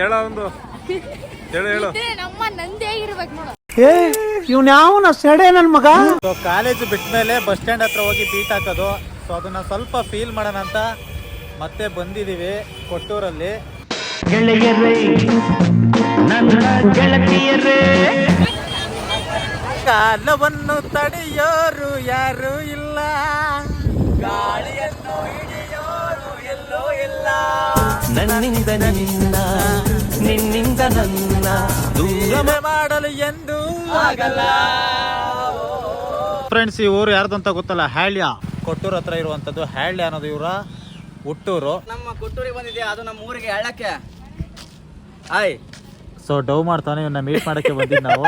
ಹೇಳ ಒಂದು ಹೇಳು ನಮ್ಮ ನಂದೇ ಆಗಿರ್ಬೇಕು ನೋಡು. ಇವ್ನ ಯಾವನ ಸೆಡೆ ನನ್ ಮಗ. ಕಾಲೇಜ್ ಬಿಟ್ಟ ಮೇಲೆ ಬಸ್ ಸ್ಟ್ಯಾಂಡ್ ಹತ್ರ ಹೋಗಿ ಬೀಟ್ ಹಾಕೋದು. ಸೊ ಅದನ್ನ ಸ್ವಲ್ಪ ಫೀಲ್ ಮಾಡೋಣ ಅಂತ ಮತ್ತೆ ಬಂದಿದೀವಿ ಕೊಟ್ಟೂರಲ್ಲಿ. ಕಾಲವನ್ನು ತಡೆಯೋರು ಯಾರು ಇಲ್ಲ, ಗಾಳಿಯನ್ನು ಹಿಡಿಯೋರು ಎಲ್ಲೋ ಇಲ್ಲ. ನನ್ನಿಂದ ನಿನ್ನ ನಿನ್ನಿಂದ ನನ್ನ ದೂರ ಮಾಡಲು ಎಂದು ಆಗಲ್ಲ. ಫ್ರೆಂಡ್ಸ್, ಈ ಊರು ಯಾರ್ದು ಅಂತ ಗೊತ್ತಲ್ಲ, ಹ್ಯಾಳ್ಯ. ಕೊಟ್ಟೂರು ಹತ್ರ ಇರುವಂತದ್ದು ಹ್ಯಾಳ್ಯ ಅನ್ನೋದು ಇವರ ಹುಟ್ಟೂರು. ನಮ್ಮ ಕೊಟ್ಟೂರಿಗೆ ಬಂದಿದೆ, ಅದು ನಮ್ಮ ಊರಿಗೆ ಹೇಳಕ್ಕೆ. ಹಾಯ್. ಸೊ ಡವ್ ಮಾಡ್ತಾನೆ, ಇವನ್ನ ಮೀಟ್ ಮಾಡಕ್ಕೆ ಬಂದಿದ್ದು ನಾವು.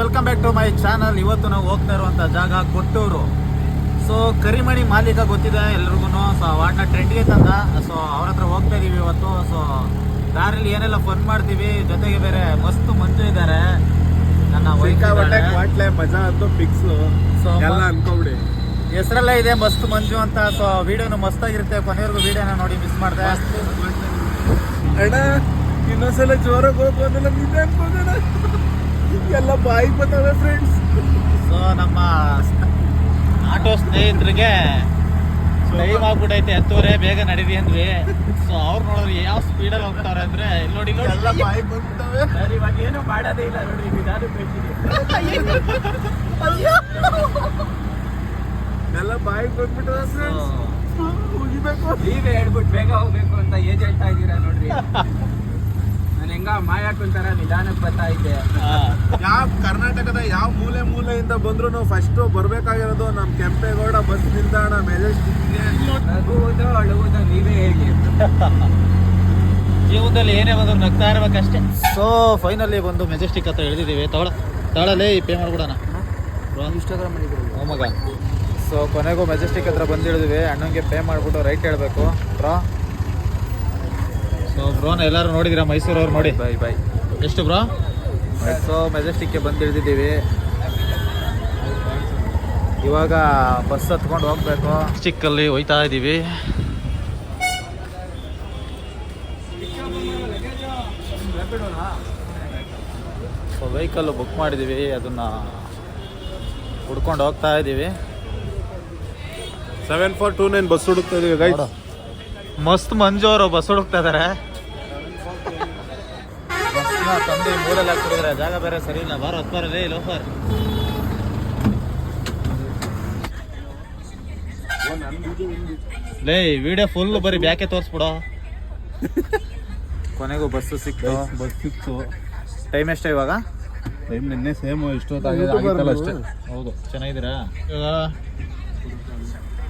Welcome back to my channel. ಇವತ್ತು ನಾವು ಹೋಗ್ತಾ ಇರುವಂತ ಜಾಗ ಕೊಟ್ಟೂರು. ಸೊ ಕರಿಮಣಿ ಮಾಲೀಕ ಗೊತ್ತಿದೆ ಎಲ್ರಿಗೂ. ಸೊ ವಾಟ್ನ ಟ್ರೆಂಡ್ಗೆ ತಂದ. ಸೊ ಅವ್ರ ಹತ್ರ ಹೋಗ್ತಾ ಇದೀವಿ ಇವತ್ತು. ಸೊ ದಾರಿಲಿ ಏನೆಲ್ಲ ಫನ್ ಮಾಡ್ತೀವಿ, ಜೊತೆಗೆ ಬೇರೆ ಮಸ್ತ್ ಮಂಜು ಇದ್ದಾರೆ. ನನ್ನ ಮಜಾ ಅಂತೂ ಫಿಕ್ಸ್. ಸೊ ಎಲ್ಲ ಅನ್ಕೋಬಿಡಿ, ಹೆಸರಲ್ಲೇ ಇದೆ ಮಸ್ತ್ ಮಂಜು ಅಂತ. ಸೊ ವಿಡಿಯೋನು ಮಸ್ತ್ ಆಗಿರುತ್ತೆ, ಕೊನೆಯವರೆಗೂ ವಿಡಿಯೋನ ನೋಡಿ ಮಿಸ್ ಮಾಡ್ದೆ. ಅಣ್ಣ ಇನ್ನೊಂದ್ಸಲ ಜೋರಾಗಿ ಹೋಗೋದಲ್ಲ, ನಿನ್ನೆ ಅನ್ಕೋಣ ಎಲ್ಲ ಬಾಯಿ ಬರ್ತವೆ ಫ್ರೆಂಡ್ಸ್. ಸೊ ನಮ್ಮ ಆಟೋ ಸ್ನೇಹಿತರಿಗೆ ಟೈಮ್ ಆಗ್ಬಿಟ್ಟೈತೆ, 10:30 ಬೇಗ ನಡೀರಿ ಅಂದ್ವಿ. ಸೊ ಅವ್ರು ನೋಡಿದ್ರೆ ಯಾವ ಸ್ಪೀಡಲ್ಲಿ ಹೋಗ್ತಾರೆ ಅಂದ್ರೆ ಇಲ್ಲಿ ನೋಡಿ ಎಲ್ಲ ಬಾಯಿ ಬಂದ್ಬಿಟ್ಟವೆ. ಇವಾಗ ಏನು ಮಾಡೋದೇ ಇಲ್ಲ ನೋಡಿ, ನಾನು ಬೇಕಿದೆ. ಎಲ್ಲ ಬಾಯಿ ಬಂದ್ಬಿಟ್ಟವೆ ಫ್ರೆಂಡ್ಸ್. ಮುಗಿಬೇಕು. ನೀವೇ ಹೇಳ್ಬಿಟ್ಟು ಬೇಗ ಹೋಗ್ಬೇಕು ಅಂತ ಏಜೆಂಟ್ ಆಗಿರ ನೋಡ್ರಿ. ನಾನು ಹೆಂಗ ಮಾಯಾಕೊಂತಾರ ನಿಧಾನಕ್ಕೆ ಬರ್ತಾ ಇದ್ದೆ. ಯಾವ ಕರ್ನಾಟಕದ ಯಾವ ಮೂಲೆಯಿಂದ ಬಂದ್ರು ಫಸ್ಟ್ ಬರ್ಬೇಕಾಗಿರೋದು ನಮ್ ಕೆಂಪೇಗೌಡ ಬಸ್ ನಿಲ್ದಾಣ ಮೆಜೆಸ್ಟಿಕ್ಗೆ. ನಗುವುದು ಅಳುವುದು ನೀವೇ ಹೇಳಿ. ಜೀವನದಲ್ಲಿ ಏನೇ ಬಂದ್ರು ನಗ್ತಾ ಇರ್ಬೇಕಷ್ಟೇ. ಸೊ ಫೈನಲಿ ಬಂದು ಮೆಜೆಸ್ಟಿಕ್ ಹತ್ರ ಇಳಿದಿದ್ದೀವಿ. ತಗೊಳ್ಳಲೇ ಪೇ ಮಾಡ್ಬಿಡೋಣ ಇನ್ಸ್ಟಾಗ್ರಾಮ್ ಮಗ. ಸೊ ಕೊನೆಗೂ ಮೆಜೆಸ್ಟಿಕ್ ಹತ್ರ ಬಂದು ಇಳಿದಿವಿ. ಅಣ್ಣಂಗೆ ಪೇ ಮಾಡಿಬಿಟ್ಟು ರೈಟ್ ಹೇಳಬೇಕು ಬ್ರೋ. ಸೊ ಬ್ರೋನ ಎಲ್ಲರೂ ನೋಡಿದ್ದೀರಾ, ಮೈಸೂರವ್ರು ನೋಡಿ. ಬೈ ಎಷ್ಟು ಬ್ರೋ? ಸೊ ಮೆಜೆಸ್ಟಿಕ್ಗೆ ಬಂದು ಇಳಿದಿದ್ದೀವಿ. ಇವಾಗ ಬಸ್ ಹತ್ಕೊಂಡು ಹೋಗ್ಬೇಕು. ಮೆಜೆಸ್ಟಿಕ್ಕಲ್ಲಿ ಹೋಯ್ತಾ ಇದ್ದೀವಿ. ಸೊ ವೆಹಿಕಲ್ ಬುಕ್ ಮಾಡಿದ್ದೀವಿ, ಅದನ್ನು ಹುಡ್ಕೊಂಡು ಹೋಗ್ತಾ ಇದ್ದೀವಿ. 7429 ಬಸ್ ಹುಡುಕ್ತಾ ಇದೀವಿ ಗೈಸ್. ಮಸ್ತ್ ಮಂಜು ಅವರು ಬಸ್ ಹುಡುಕ್ತಾ ಇದಾರೆ. ತಂದೆ ಮೂರಲ್ಲಿ ಹಾಕ್ಬಿಟ್ಟಿದ್ರೆ ಜಾಗ ಬೇರೆ ಸರಿ ಇಲ್ಲ. ಬಾರ ಹೊತ್ಬಾರಲ್ಲ ಲೋಫರ್. ಲೇ ವಿಡಿಯೋ ಫುಲ್ ಬರೀ ಬ್ಯಾಕೆ ತೋರಿಸ್ಬಿಡೋ. ಕೊನೆಗೂ ಬಸ್ಸು ಸಿಕ್ತು. ಬಸ್ ಸಿಕ್ತು. ಟೈಮ್ ಎಷ್ಟೇ ಇವಾಗ? ಟೈಮ್ ನಿನ್ನೆ ಸೇಮ್ ಇಷ್ಟೊತ್ತಾಗಿತ್ತಲ್ಲ ಅಷ್ಟೇ. ಹೌದು, ಚೆನ್ನಾಗಿದ್ದೀರಾ? ಇವಾಗ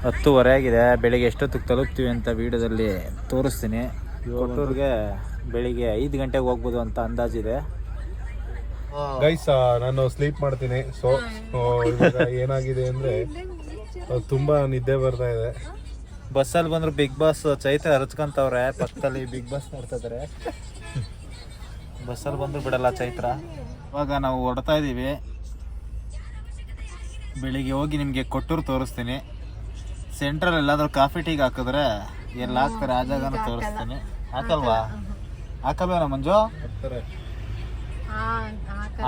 10:30 ಆಗಿದೆ. ಬೆಳಿಗ್ಗೆ ಎಷ್ಟೊತ್ತಿಗೆ ತಲುಪ್ತೀವಿ ಅಂತ ವಿಡಿಯೋದಲ್ಲಿ ತೋರಿಸ್ತೀನಿ. ಕೊಟ್ಟೂರಿಗೆ ಬೆಳಿಗ್ಗೆ 5 ಗಂಟೆಗೆ ಹೋಗ್ಬೋದು ಅಂತ ಅಂದಾಜಿದೆ. ಗೈಸ್ ನಾನು ಸ್ಲೀಪ್ ಮಾಡ್ತೀನಿ. ಸೊ ಇವಾಗ ಏನಾಗಿದೆ ಅಂದ್ರೆ ತುಂಬಾ ನಿದ್ದೆ ಬರ್ತಾ ಇದೆ. ಬಸ್ಸಲ್ಲಿ ಬಂದ್ರು ಬಿಗ್ ಬಾಸ್ ಚೈತ್ರ ಹರಚ್ಕೊಂತವ್ರೆ. ಪಕ್ಕದಲ್ಲಿ ಬಿಗ್ ಬಾಸ್ ನೋಡ್ತಾ ಇದಾರೆ. ಬಸ್ಸಲ್ಲಿ ಬಂದ್ರು ಬಿಡಲ್ಲ ಚೈತ್ರ. ಇವಾಗ ನಾವು ಹೊರಡ್ತಾ ಇದ್ದೀವಿ. ಬೆಳಿಗ್ಗೆ ಹೋಗಿ ನಿಮಗೆ ಕೊಟ್ಟೂರು ತೋರಿಸ್ತೀನಿ. ಸೆಂಟ್ರಲ್ ಎಲ್ಲಾದ್ರೂ ಕಾಫಿ ಟೀಗೆ ಹಾಕಿದ್ರೆ ಎಲ್ಲ ಹಾಕ್ತಾರೆ, ಆ ಜಾಗನೂ ತೋರಿಸ್ತೀನಿ. ಹಾಕಲ್ವಾ? ಹಾಕಲ್ವೇನೋ ಮಂಜು?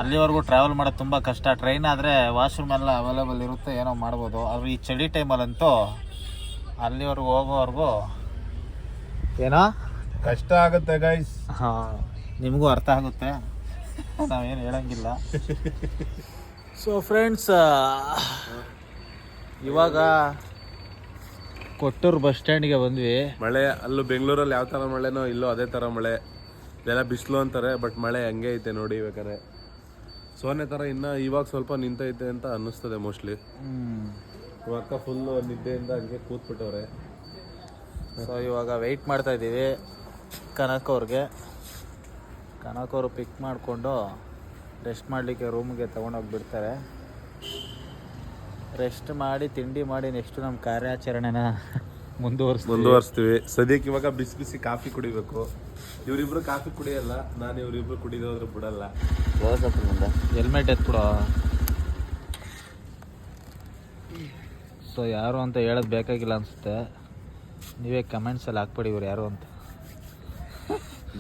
ಅಲ್ಲಿವರೆಗೂ ಟ್ರಾವೆಲ್ ಮಾಡೋದು ತುಂಬ ಕಷ್ಟ. ಟ್ರೈನ್ ಆದರೆ ವಾಶ್ರೂಮ್ ಎಲ್ಲ ಅವೈಲೇಬಲ್ ಇರುತ್ತೆ, ಏನೋ ಮಾಡ್ಬೋದು. ಅವ್ರು ಈ ಚಳಿ ಟೈಮಲ್ಲಂತೂ ಅಲ್ಲಿವರೆಗೂ ಹೋಗೋವರೆಗೂ ಏನೋ ಕಷ್ಟ ಆಗುತ್ತೆ ಗೈಸ್. ಹಾಂ, ನಿಮಗೂ ಅರ್ಥ ಆಗುತ್ತೆ, ನಾವೇನು ಹೇಳಂಗಿಲ್ಲ. ಸೊ ಫ್ರೆಂಡ್ಸ್, ಇವಾಗ ಕೊಟ್ಟೂರು ಬಸ್ ಸ್ಟ್ಯಾಂಡ್ಗೆ ಬಂದ್ವಿ. ಮಳೆ ಅಲ್ಲೂ ಬೆಂಗಳೂರಲ್ಲಿ ಯಾವ ತರ ಮಳೆನೋ ಇಲ್ಲೋ ಅದೇ ತರ ಮಳೆ. ಇದೆಲ್ಲ ಬಿಸಿಲು ಅಂತಾರೆ, ಬಟ್ ಮಳೆ ಹಂಗೆ ಐತೆ ನೋಡಿ. ಬೇಕಾರೆ ಸೋನೆ ತರ ಇನ್ನ ಇವಾಗ ಸ್ವಲ್ಪ ನಿಂತೈತೆ ಅಂತ ಅನ್ನಿಸ್ತದೆ ಮೋಸ್ಟ್ಲಿ. ಇವಾಗ ಫುಲ್ ನಿದ್ದೆಯಿಂದ ಹಂಗೆ ಕೂತ್ಬಿಟ್ಟವ್ರೆ. ಸೊ ಇವಾಗ ವೆಯ್ಟ್ ಮಾಡ್ತಾ ಇದ್ದೀವಿ ಕನಕ್ ಅವ್ರಿಗೆ. ಕನಕ್ ಅವರು ಪಿಕ್ ಮಾಡಿಕೊಂಡು ರೆಸ್ಟ್ ಮಾಡಲಿಕ್ಕೆ ರೂಮ್ಗೆ ತೊಗೊಂಡೋಗಿ ಬಿಡ್ತಾರೆ. ರೆಸ್ಟ್ ಮಾಡಿ ತಿಂಡಿ ಮಾಡಿ ನೆಕ್ಸ್ಟ್ ನಮ್ಮ ಕಾರ್ಯಾಚರಣೆನ ಮುಂದುವರಿಸ್ತೀವಿ. ಸದ್ಯಕ್ಕೆ ಇವಾಗ ಬಿಸಿ ಬಿಸಿ ಕಾಫಿ ಕುಡಿಬೇಕು. ಇವರಿಬ್ರು ಕಾಫಿ ಕುಡಿಯಲ್ಲ, ನಾನು ಇವರಿಬ್ರು ಕುಡಿಯೋದ್ರೆ ಬಿಡಲ್ಲ. ಹೆಲ್ಮೆಟ್ ಎತ್ಬಿಡೋ. ಸೊ ಯಾರು ಅಂತ ಹೇಳೋದು ಬೇಕಾಗಿಲ್ಲ ಅನಿಸುತ್ತೆ. ನೀವೇ ಕಮೆಂಟ್ಸಲ್ಲಿ ಹಾಕ್ಬಿಡಿ ಇವ್ರು ಯಾರು ಅಂತ.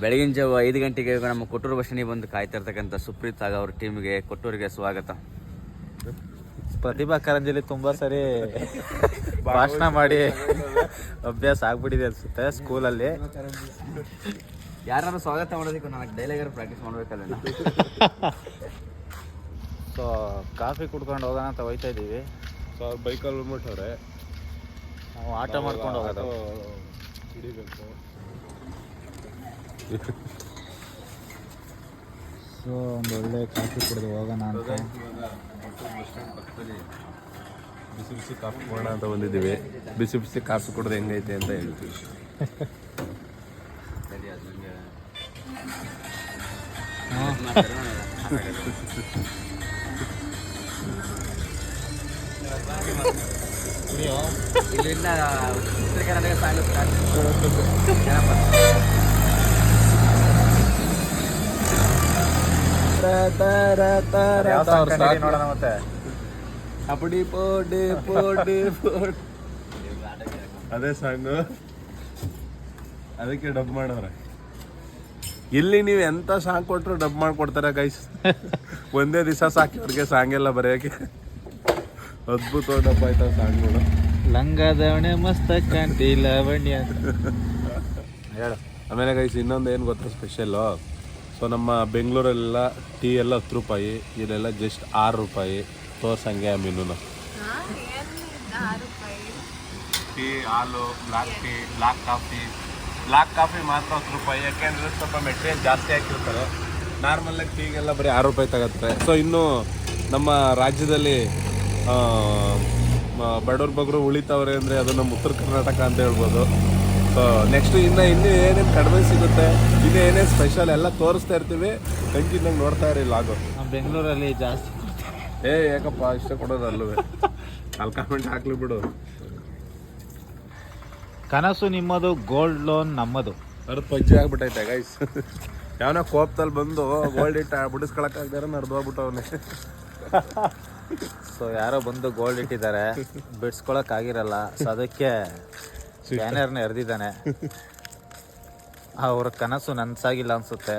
ಬೆಳಗಿನ ಜಾವ 5 ಗಂಟೆಗೆ ನಮ್ಮ ಕೊಟ್ಟೂರು ಬಸ್ ಸ್ಟ್ಯಾಂಡಿಗೆ ಬಂದು ಕಾಯ್ತಾ ಇರ್ತಕ್ಕಂಥ ಸುಪ್ರೀತ್ ಆಗ ಅವ್ರ ಟೀಮ್ಗೆ ಕೊಟ್ಟೂರಿಗೆ ಸ್ವಾಗತ. ಪ್ರತಿಭಾ ಕಾರಂಜಿಲಿ ತುಂಬ ಸರಿ ಭಾಷಣ ಮಾಡಿ ಅಭ್ಯಾಸ ಆಗ್ಬಿಟ್ಟಿದೆ ಅನ್ಸುತ್ತೆ ಸ್ಕೂಲಲ್ಲಿ. ಯಾರು ಸ್ವಾಗತ ಮಾಡೋದಕ್ಕೆ ನನಗೆ ಡೈಲಾಗರ್ ಪ್ರಾಕ್ಟೀಸ್ ಮಾಡ್ಬೇಕಲ್ಲ. ಸೊ ಕಾಫಿ ಕುಡ್ಕೊಂಡು ಹೋಗೋಣ ಅಂತ ಹೋಯ್ತಾ ಇದ್ದೀವಿ. ಸೊ ಅವ್ರು ಬೈಕಲ್ಲಿ ಬಂದ್ಬಿಟ್ಟವ್ರೆ, ನಾವು ಆಟೋ ಮಾಡ್ಕೊಂಡು ಹೋಗೋದು. ಹಿಡಿಬೇಕು. ಸೊ ಒಂದು ಒಳ್ಳೆ ಕಾಫಿ ಕುಡಿದು ಹೋಗೋಣ ಅಂತ. ಬಿಸಿ ಬಿಸಿ ಕಾಫಿ ಕೊಡೋಣ ಅಂತ ಬಂದಿದ್ದೀವಿ. ಬಿಸಿ ಬಿಸಿ ಕಾಫಿ ಕುಡಿದು ಹೆಂಗೈತೆ ಅಂತ ಹೇಳ್ತೀವಿ. ಇಲ್ಲಿಂದ ಉತ್ತರ ಕರ್ನಾಟಕ ಸಾಂಗ್ ನೋಡೋಣ ಮತ್ತೆ. ಅಪಡಿ ಪೋಡಿ ಪೋಡಿ ಪೋಡಿ ಅದೇ ಸಾಂಗು, ಅದಕ್ಕೆ ಡಬ್ ಮಾಡವ್ರೆ. ಇಲ್ಲಿ ನೀವು ಎಂತ ಸಾಂಗ್ ಕೊಟ್ರು ಡಬ್ ಮಾಡ್ಕೊಡ್ತಾರೆ ಗೈಸ್. ಒಂದೇ ದಿವಸ ಸಾಕಿ ಅವ್ರಿಗೆ ಸಾಂಗ್ ಎಲ್ಲ ಬರೆಯೋಕೆ. ಅದ್ಭುತ ಡಬ್ ಆಯ್ತಾವ ಸಾಂಗ್ಗಳು. ಲಂಗದವಣೆ ಮಸ್ತ ಕಂಟಿ ಲವಣ್ಯ ಹೇಳು. ಆಮೇಲೆ ಗೈಸ್ ಇನ್ನೊಂದು ಏನು ಗೊತ್ತಾ ಸ್ಪೆಷಲ್ಲು? ಸೊ ನಮ್ಮ ಬೆಂಗಳೂರಲ್ಲೆಲ್ಲ ಟೀ ಎಲ್ಲ 10 ರೂಪಾಯಿ, ಇಲ್ಲೆಲ್ಲ ಜಸ್ಟ್ 6 ರೂಪಾಯಿ. ತೋರ್ಸಂಗೆ ಆ ಮೆನುನ. ಟೀ, ಹಾಲು, ಬ್ಲ್ಯಾಕ್ ಟೀ, ಬ್ಲ್ಯಾಕ್ ಕಾಫಿ ಮಾತ್ರ 10 ರೂಪಾಯಿ. ಯಾಕೆಂದರೆ ಸ್ವಲ್ಪ ಮೆಟೀರಿಯಲ್ ಜಾಸ್ತಿ ಹಾಕಿರ್ತಾರೆ. ನಾರ್ಮಲಾಗಿ ಟೀಗೆಲ್ಲ ಬರೀ 6 ರೂಪಾಯಿ ತಗೋತಾರೆ. ಸೊ ಇನ್ನು ನಮ್ಮ ರಾಜ್ಯದಲ್ಲಿ ಬಡವ್ರ ಬಗ್ರು ಉಳಿತವ್ರೆ ಅಂದರೆ ಅದು ನಮ್ಮ ಉತ್ತರ ಕರ್ನಾಟಕ ಅಂತ ಹೇಳ್ಬೋದು. ಸೊ ನೆಕ್ಸ್ಟು ಇನ್ನೂ ಏನೇನು ಕಡಿಮೆ ಸಿಗುತ್ತೆ, ಇನ್ನೂ ಏನೇನು ಸ್ಪೆಷಲ್ ಎಲ್ಲ ತೋರಿಸ್ತಾ ಇರ್ತೀವಿ. ಕಂಟಿನ್ಯಾಗಿ ನೋಡ್ತಾ ಇರಿ ಲಾಗು. ನಮ್ಮ ಬೆಂಗಳೂರಲ್ಲಿ ಜಾಸ್ತಿ ಯಾಕಪ್ಪ ಇಷ್ಟ ಕೊಡೋದು ಅಲ್ಲವೇ? ಅಲ್ಲಿ ಕಾಮೆಂಟ್ ಹಾಕ್ಲಿ ಬಿಡು. ಕನಸು ನಿಮ್ಮದು, ಗೋಲ್ಡ್ ಲೋನ್ ನಮ್ಮದು. ಅದು ಪಜ್ಜಿ ಆಗ್ಬಿಟ್ಟೈತೆ ಗೈಸ್. ಯಾವನ ಕೋಪದಲ್ಲಿ ಬಂದು ಗೋಲ್ಡ್ ಇಟ್ಟು ಬಿಡಿಸ್ಕೊಳಕ್ಕಾಗ್ದಾರ ನಡ್ದೋಗ್ಬಿಟ್ಟವನೇ. ಸೊ ಯಾರೋ ಬಂದು ಗೋಲ್ಡ್ ಇಟ್ಟಿದ್ದಾರೆ, ಬಿಡ್ಸ್ಕೊಳಕ್ಕಾಗಿರಲ್ಲ. ಸೊ ಅದಕ್ಕೆ ಬ್ಯಾನರ್ನ ಎರೆದಿದ್ದಾನೆ. ಅವ್ರ ಕನಸು ನನ್ಸಾಗಿಲ್ಲ ಅನ್ಸುತ್ತೆ.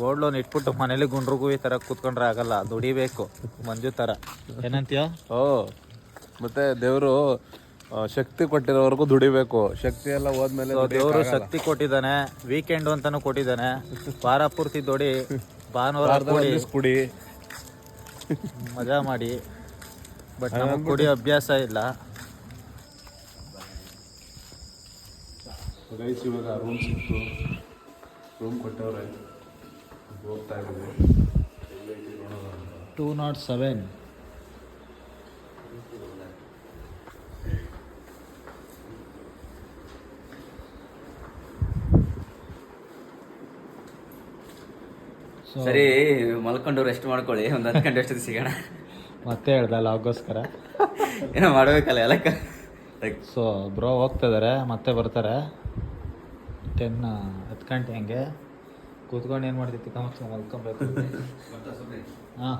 ಗೋಲ್ಡ್ ಲೋನ್ ಇಟ್ಬಿಟ್ಟು ಮನೇಲಿ ಗುಂಡ್ರಿಗೂ ಈ ಥರ ಕೂತ್ಕೊಂಡ್ರೆ ಆಗಲ್ಲ, ದುಡಿಬೇಕು ಮಂಜು ಥರ. ಏನಂತೀಯ? ಮತ್ತೆ ದೇವರು ಶಕ್ತಿ ಕೊಟ್ಟಿರೋವರೆಗೂ ದುಡಿಬೇಕು. ಶಕ್ತಿ ಎಲ್ಲ ಹೋದ್ಮೇಲೆ ದೇವರು ಶಕ್ತಿ ಕೊಟ್ಟಿದ್ದಾನೆ, ವೀಕೆಂಡ್ ಅಂತಾನು ಕೊಟ್ಟಿದ್ದಾನೆ. ವಾರ ಪೂರ್ತಿ ದುಡಿ, ಭಾನುವಾರ ಕುಡಿ ಮಜಾ ಮಾಡಿ. ಬಟ್ ನಮಗೆ ಕುಡಿಯೋ ಅಭ್ಯಾಸ ಇಲ್ಲ. ಗೈಸ್ ಇವಾಗ ರೂಮ್ ಸಿಕ್ತು, ರೂಮ್ ಕೊಟ್ಟವ್ರೆ, ಹೋಗ್ತಾ ಇದ್ದೀವಿ. 207. ಸರಿ, ಮಲ್ಕೊಂಡು ರೆಸ್ಟ್ ಮಾಡ್ಕೊಳ್ಳಿ. ಒಂದು 10 ಗಂಟೆ ಅಷ್ಟೊತ್ತಿಗೆ ಸಿಗೋಣ. ಮತ್ತೆ ಹೇಳ್ದಲ್ಲ ಅವಗೋಸ್ಕರ ಏನೋ ಮಾಡಬೇಕಲ್ಲ ಎಲ್ಲಕ್ಕ. ಸೊ ಬ್ರೋ ಹೋಗ್ತಿದ್ದಾರೆ, ಮತ್ತೆ ಬರ್ತಾರೆ 10 ಗಂಟೆ ಹಂಗೆ. ಕೂತ್ಕೊಂಡು ಏನು ಮಾಡ್ತಿತ್ತು ಕಮಕ್ಷ ಮಲ್ಕೊಬೇಕು. ಹಾಂ,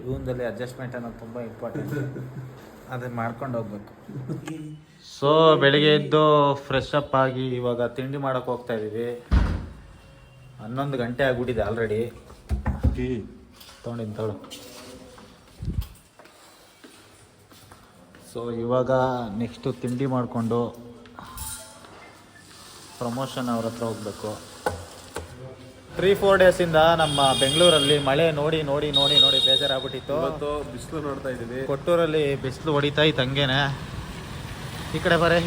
ಜೀವನದಲ್ಲಿ ಅಡ್ಜಸ್ಟ್ಮೆಂಟ್ ಅನ್ನೋದು ತುಂಬ ಇಂಪಾರ್ಟೆಂಟ್. ಅದನ್ನು ಮಾಡ್ಕೊಂಡು ಹೋಗ್ಬೇಕು. ಸೊ ಬೆಳಿಗ್ಗೆ ಎದ್ದು ಫ್ರೆಶ್ ಅಪ್ ಆಗಿ ಇವಾಗ ತಿಂಡಿ ಮಾಡೋಕ್ಕೆ ಹೋಗ್ತಾ ಇದ್ದೀವಿ. 11 ಗಂಟೆ ಆಗ್ಬಿಟ್ಟಿದೆ ಆಲ್ರೆಡಿ. ತೊಗೊಂಡಿನಿ. ಸೊ ಇವಾಗ ನೆಕ್ಸ್ಟು ತಿಂಡಿ ಮಾಡಿಕೊಂಡು ಪ್ರಮೋಷನ್ ಅವ್ರ ಹತ್ರ ಹೋಗ್ಬೇಕು. 3-4 ಡೇಸಿಂದ ನಮ್ಮ ಬೆಂಗಳೂರಲ್ಲಿ ಮಳೆ ನೋಡಿ ನೋಡಿ ನೋಡಿ ನೋಡಿ ಬೇಜಾರಾಗ್ಬಿಟ್ಟಿತ್ತು. ಬಿಸಿಲು ನೋಡ್ತಾ ಇದ್ದೀವಿ. ಕೊಟ್ಟೂರಲ್ಲಿ ಬಿಸಿಲು ಹೊಡಿತಾ ಇತ್ತು ಹಂಗೇನೆ. ಈ ಕಡೆ ಬರೀ